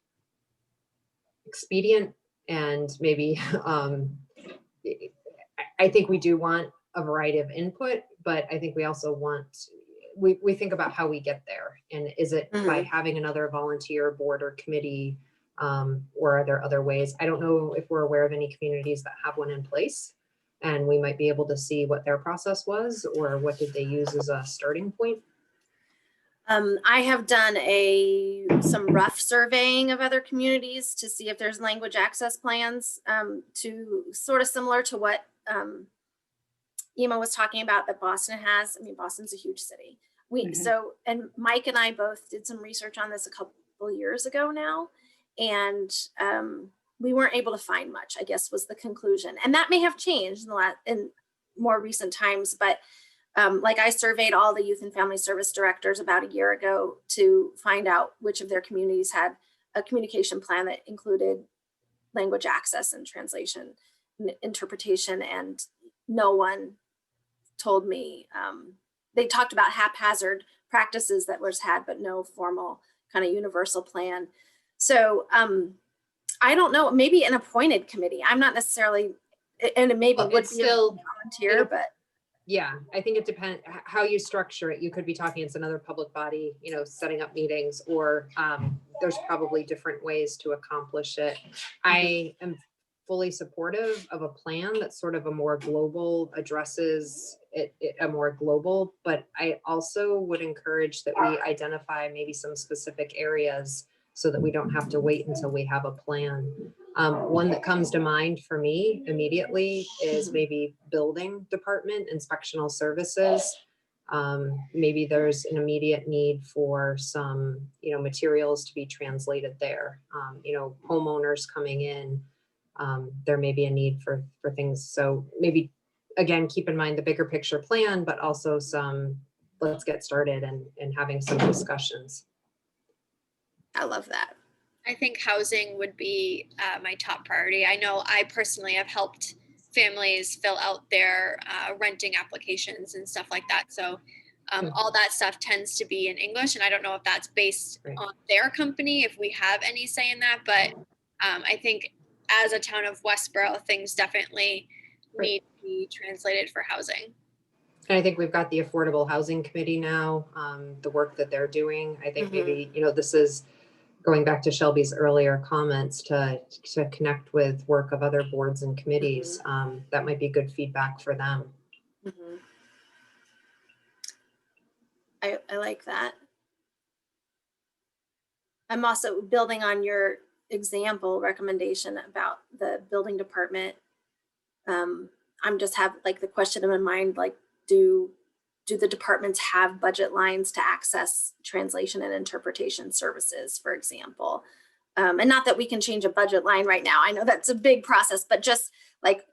expedient? And maybe I think we do want a variety of input, but I think we also want, we think about how we get there. And is it by having another volunteer board or committee, or are there other ways? I don't know if we're aware of any communities that have one in place, and we might be able to see what their process was or what did they use as a starting point. I have done some rough surveying of other communities to see if there's language access plans, to sort of similar to what Ema was talking about that Boston has. I mean, Boston's a huge city. And Mike and I both did some research on this a couple years ago now, and we weren't able to find much, I guess was the conclusion. And that may have changed in more recent times, but like I surveyed all the youth and family service directors about a year ago to find out which of their communities had a communication plan that included language access and translation and interpretation, and no one told me. They talked about haphazard practices that was had, but no formal kind of universal plan. So I don't know, maybe an appointed committee. I'm not necessarily, and it maybe would be a volunteer, but yeah, I think it depends how you structure it. You could be talking, it's another public body, setting up meetings, or there's probably different ways to accomplish it. I am fully supportive of a plan that's sort of a more global, addresses it a more global, but I also would encourage that we identify maybe some specific areas so that we don't have to wait until we have a plan. One that comes to mind for me immediately is maybe building department, inspectional services. Maybe there's an immediate need for some, materials to be translated there. Homeowners coming in, there may be a need for things. So maybe, again, keep in mind the bigger picture plan, but also let's get started and having some discussions. I love that. I think housing would be my top priority. I know I personally have helped families fill out their renting applications and stuff like that. So all that stuff tends to be in English. And I don't know if that's based on their company, if we have any say in that. But I think as a town of Westborough, things definitely need to be translated for housing. And I think we've got the Affordable Housing Committee now, the work that they're doing. I think maybe, this is going back to Shelby's earlier comments to connect with work of other boards and committees. That might be good feedback for them. I like that. I'm also building on your example recommendation about the building department. I'm just have like the question in my mind, like, do the departments have budget lines to access translation and interpretation services, for example? and not that we can change a budget line right now. I know that's a big process, but just like,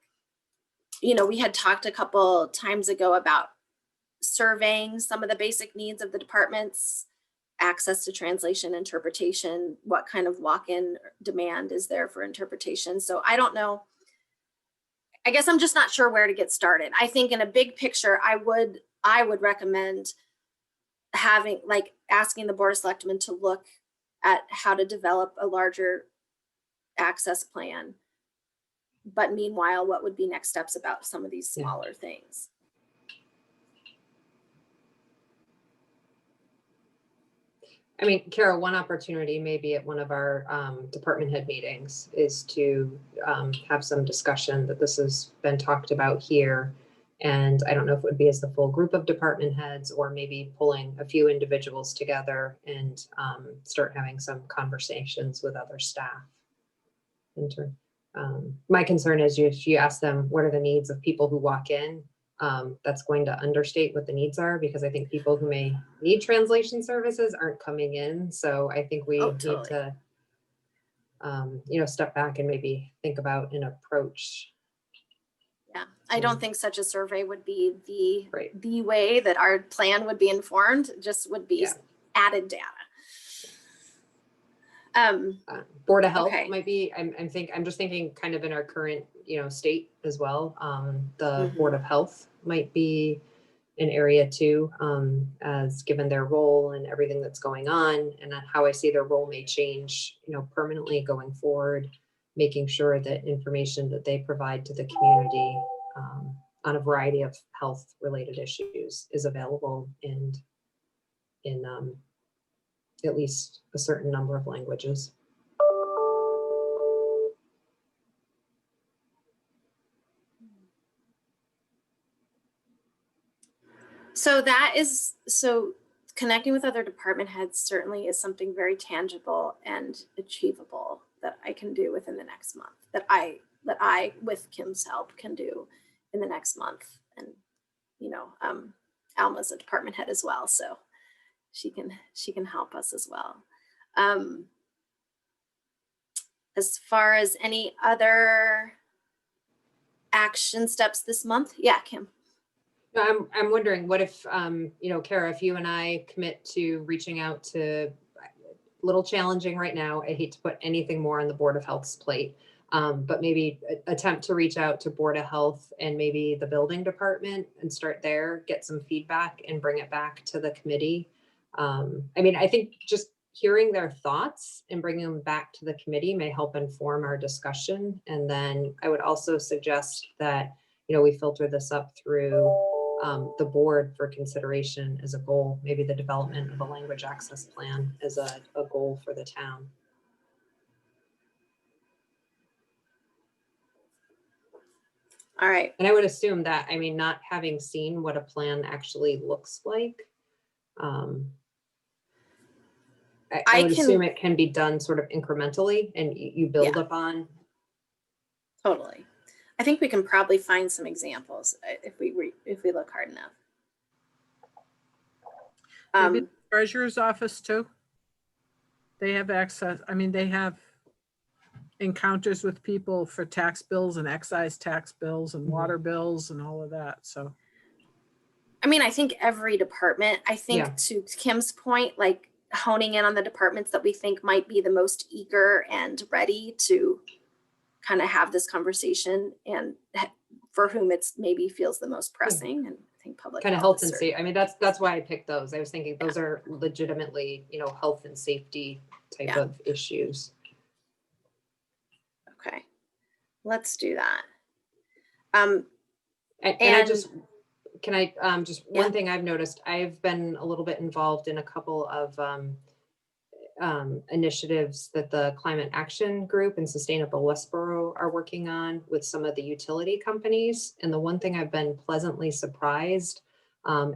you know, we had talked a couple times ago about surveying some of the basic needs of the departments, access to translation, interpretation, what kind of walk-in demand is there for interpretation. So I don't know. I guess I'm just not sure where to get started. I think in a big picture, I would recommend having, like, asking the Board of Selectmen to look at how to develop a larger access plan. But meanwhile, what would be next steps about some of these smaller things? I mean, Carol, one opportunity maybe at one of our department head meetings is to have some discussion that this has been talked about here. And I don't know if it would be as the full group of department heads or maybe pulling a few individuals together and start having some conversations with other staff. My concern is if you ask them, what are the needs of people who walk in? That's going to understate what the needs are, because I think people who may need translation services aren't coming in. So I think we need to, you know, step back and maybe think about an approach. Yeah, I don't think such a survey would be Right. the way that our plan would be informed. Just would be added data. Board of Health Okay. might be, I'm just thinking kind of in our current, you know, state as well. The Board of Health might be an area too, as given their role and everything that's going on, and how I see their role may change, you know, permanently going forward, making sure that information that they provide to the community on a variety of health related issues is available in at least a certain number of languages. So connecting with other department heads certainly is something very tangible and achievable that I can do within the next month, that I with Kim's help can do in the next month. And, you know, Alma's a department head as well, so she can help us as well. As far as any other action steps this month, yeah, Kim. No, I'm wondering, what if, you know, Kara, if you and I commit to reaching out to, a little challenging right now, I hate to put anything more on the Board of Health's plate, but maybe attempt to reach out to Board of Health and maybe the building department and start there, get some feedback and bring it back to the committee. I mean, I think just hearing their thoughts and bringing them back to the committee may help inform our discussion. And then I would also suggest that, you know, we filter this up through the board for consideration as a goal, maybe the development of a language access plan as a goal for the town. All right. And I would assume that, I mean, not having seen what a plan actually looks like, I would assume it can be done sort of incrementally and you build upon. Totally. I think we can probably find some examples if we look hard enough. Maybe the treasurer's office too. They have access. I mean, they have encounters with people for tax bills and excise tax bills and water bills and all of that. So, I mean, I think every department, I think to Kim's point, like honing in on the departments that we think might be the most eager and ready to kind of have this conversation and for whom it's maybe feels the most pressing. And I think public kind of health and safety. I mean, that's why I picked those. I was thinking those are legitimately, you know, health and safety type of issues. Okay, let's do that. And I just, can I just one thing I've noticed, I've been a little bit involved in a couple of initiatives that the Climate Action Group and Sustainable Westborough are working on with some of the utility companies. And the one thing I've been pleasantly surprised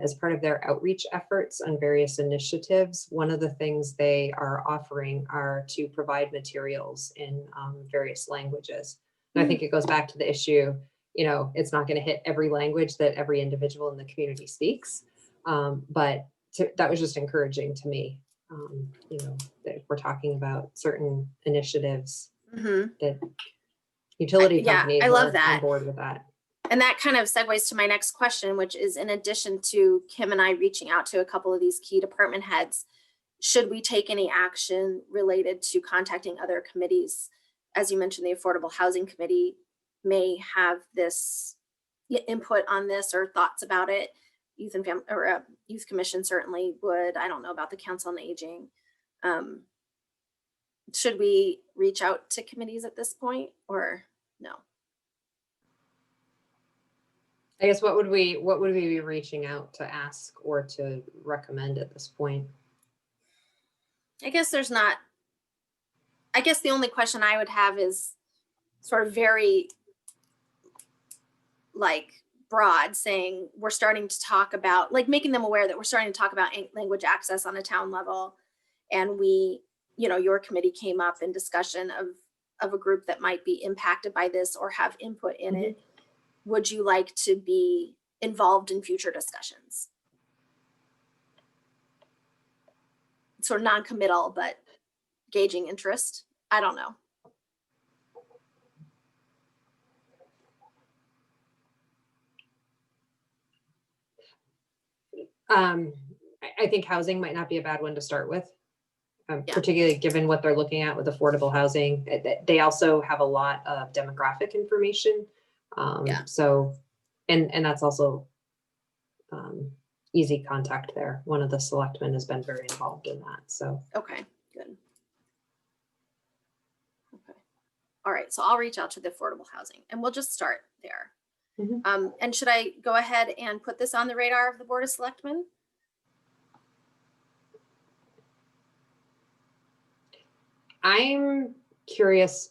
as part of their outreach efforts on various initiatives, one of the things they are offering are to provide materials in various languages. And I think it goes back to the issue, you know, it's not going to hit every language that every individual in the community speaks. But that was just encouraging to me. You know, we're talking about certain initiatives Mhm. that utility Yeah, companies I love are that. on board with that. And that kind of segues to my next question, which is in addition to Kim and I reaching out to a couple of these key department heads, should we take any action related to contacting other committees? As you mentioned, the Affordable Housing Committee may have this input on this or thoughts about it. Youth and Family or Youth Commission certainly would. I don't know about the Council on Aging. Should we reach out to committees at this point or no? I guess what would we be reaching out to ask or to recommend at this point? I guess there's not, I guess the only question I would have is sort of very like broad, saying we're starting to talk about, like making them aware that we're starting to talk about language access on a town level. And we, you know, your committee came up in discussion of a group that might be impacted by this or have input in it. Would you like to be involved in future discussions? Sort of non-committal, but gauging interest. I don't know. I think housing might not be a bad one to start with, Yeah. particularly given what they're looking at with affordable housing. They also have a lot of demographic information. Yeah. So, and that's also easy contact there. One of the selectmen has been very involved in that, so. Okay, good. Okay. All right, so I'll reach out to the affordable housing and we'll just start there. And should I go ahead and put this on the radar of the Board of Selectmen? I'm curious,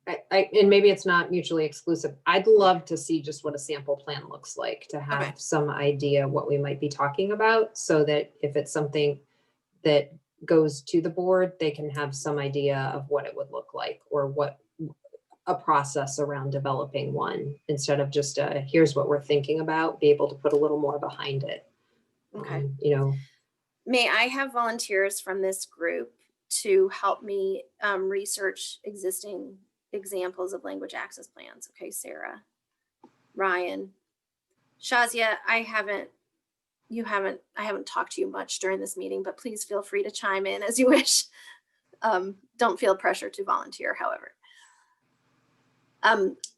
and maybe it's not mutually exclusive. I'd love to see just what a sample plan looks like, to have Okay. some idea what we might be talking about, so that if it's something that goes to the board, they can have some idea of what it would look like, or what a process around developing one, instead of just here's what we're thinking about, be able to put a little more behind it. Okay. You know, May I have volunteers from this group to help me research existing examples of language access plans? Okay, Sarah, Ryan, Shazia, I haven't talked to you much during this meeting, but please feel free to chime in as you wish. Don't feel pressure to volunteer, however.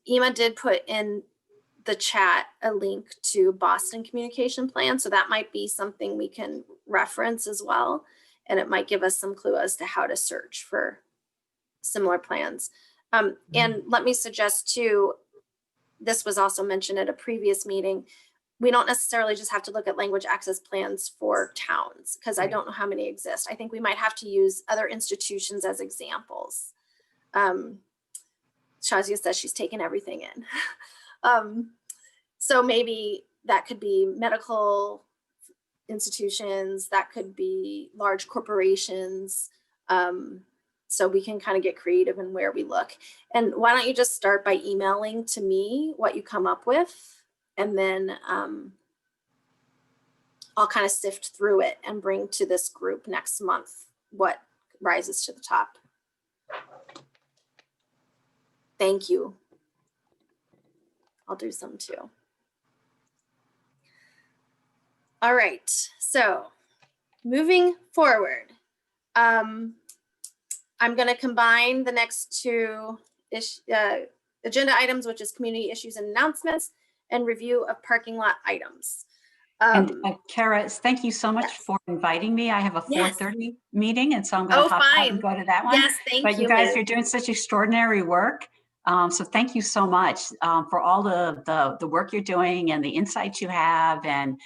Ema did put in the chat a link to Boston Communication Plan, so that might be something we can reference as well, and it might give us some clue as to how to search for similar plans. And let me suggest too, this was also mentioned at a previous meeting, we don't necessarily just have to look at language access plans for towns, because I don't know how many exist. I think we might have to use other institutions as examples. Shazia says she's taken everything in. So maybe that could be medical institutions, that could be large corporations. So we can kind of get creative in where we look. And why don't you just start by emailing to me what you come up with, and then I'll kind of sift through it and bring to this group next month what rises to the top. Thank you. I'll do some too. All right, so moving forward, I'm going to combine the next two agenda items, which is community issues and announcements, and review of parking lot items. And Kara, thank you so much Yes. for inviting me. I have a Yes. 4:30 meeting, and so I'm going to hop out and go to that one. Yes, thank But you. you guys Liz. are doing such extraordinary work. So thank you so much for all the work you're doing and the insights you have, and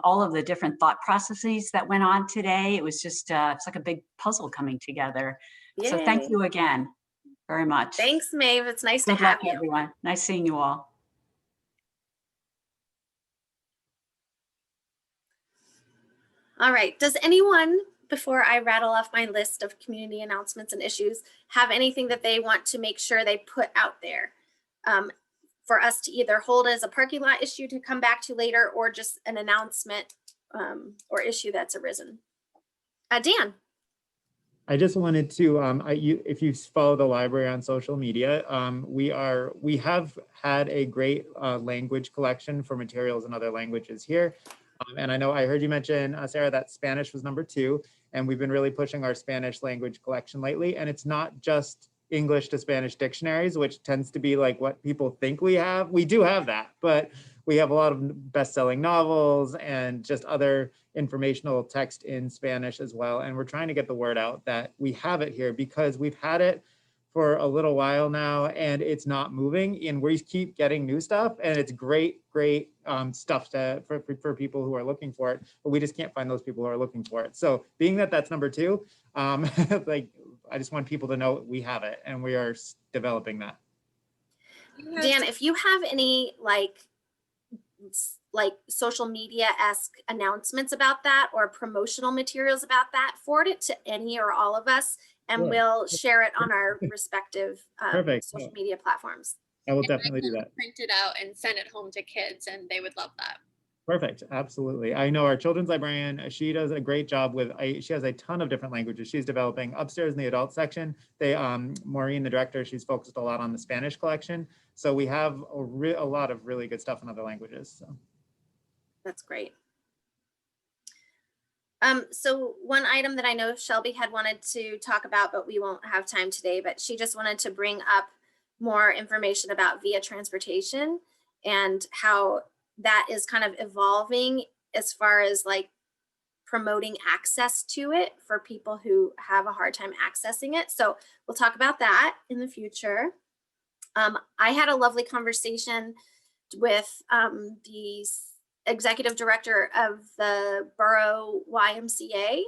all of the different thought processes that went on today. It was just, it's like a big puzzle coming together. So thank Yay. you again very much. Thanks, Maeve. It's nice to Good have luck, you. everyone. Nice seeing you all. All right. Does anyone, before I rattle off my list of community announcements and issues, have anything that they want to make sure they put out there for us to either hold as a parking lot issue to come back to later, or just an announcement or issue that's arisen? Dan. I just wanted to, if you follow the library on social media, we have had a great language collection for materials in other languages here. And I know I heard you mention, Sarah, that Spanish was #2, and we've been really pushing our Spanish language collection lately. And it's not just English to Spanish dictionaries, which tends to be like what people think we have. We do have that, but we have a lot of best-selling novels and just other informational text in Spanish as well. And we're trying to get the word out that we have it here because we've had it for a little while now and it's not moving, and we keep getting new stuff, and it's great stuff for people who are looking for it, but we just can't find those people who are looking for it. So being that that's #2, like, I just want people to know we have it and we are developing that. Dan, if you have any like social media-esque announcements about that or promotional materials about that, forward it to any or all of us, and Sure. we'll share it on our respective Perfect. social media platforms. I will And I definitely do can that. Print it out and send it home to kids, and they would love that. Perfect. Absolutely. I know our children's librarian, she does a great job with, she has a ton of different languages she's developing upstairs in the adult section. Maureen, the director, she's focused a lot on the Spanish collection. So we have a lot of really good stuff in other languages. So. That's great. So one item that I know Shelby had wanted to talk about, but we won't have time today, but she just wanted to bring up more information about via transportation and how that is kind of evolving as far as like promoting access to it for people who have a hard time accessing it. So we'll talk about that in the future. I had a lovely conversation with the executive director of the Borough YMCA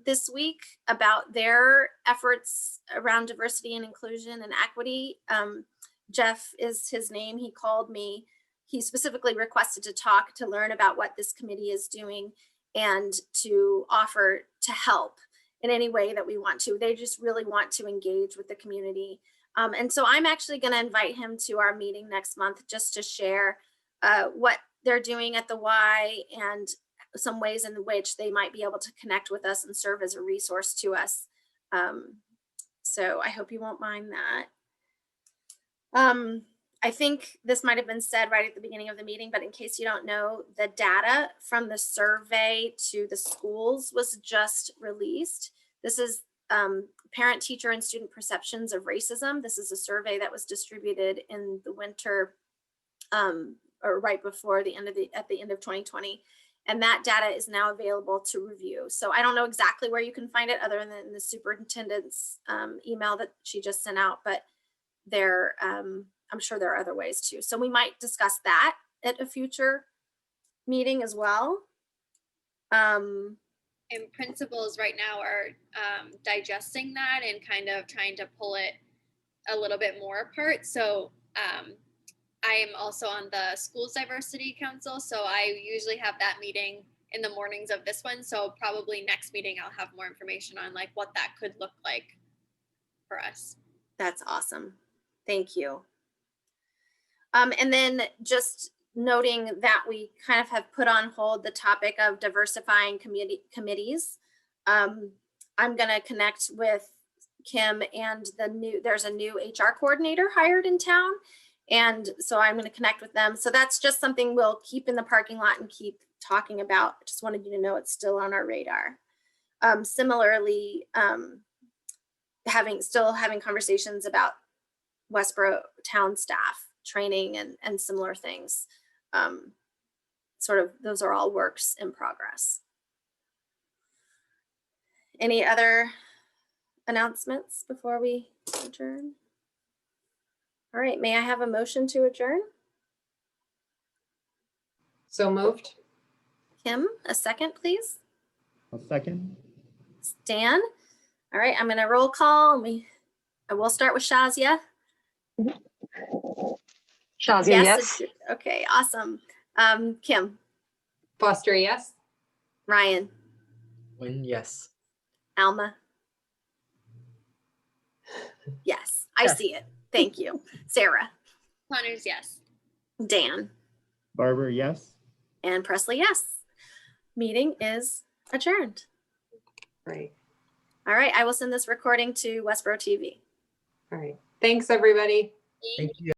this week about their efforts around diversity and inclusion and equity. Jeff is his name. He called me. He specifically requested to learn about what this committee is doing and to offer to help in any way that we want to. They just really want to engage with the community. And so I'm actually going to invite him to our meeting next month just to share what they're doing at the Y and some ways in which they might be able to connect with us and serve as a resource to us. So I hope you won't mind that. I think this might have been said right at the beginning of the meeting, but in case you don't know, the data from the survey to the schools was just released. This is parent, teacher, and student perceptions of racism. This is a survey that was distributed in the winter or right before at the end of 2020. And that data is now available to review. So I don't know exactly where you can find it other than the superintendent's email that she just sent out, but I'm sure there are other ways too. So we might discuss that at a future meeting as well. And principals right now are digesting that and kind of trying to pull it a little bit more apart. So I am also on the Schools Diversity Council. So I usually have that meeting in the mornings of this one. So probably next meeting, I'll have more information on like what that could look like for us. That's awesome. Thank you. And then just noting that we kind of have put on hold the topic of diversifying committees. I'm going to connect with Kim and there's a new HR coordinator hired in town. And so I'm going to connect with them. So that's just something we'll keep in the parking lot and keep talking about. I just wanted you to know it's still on our radar. Similarly, having conversations about Westborough town staff training and similar things. Those are all works in progress. Any other announcements before we adjourn? All right, may I have a motion to adjourn? So moved. Kim, a second, please. A second. Stan. All right, I'm gonna roll call. I will start with Shazia. Shazia, yes. Okay, awesome. Kim. Foster, yes. Ryan. Win, yes. Alma. Yes, I see it. Thank you. Sarah. Connors, yes. Dan. Barber, yes. And Presley, yes. Meeting is adjourned. Right. All right, I will send this recording to Westborough TV. All right. Thanks, everybody. Thank you.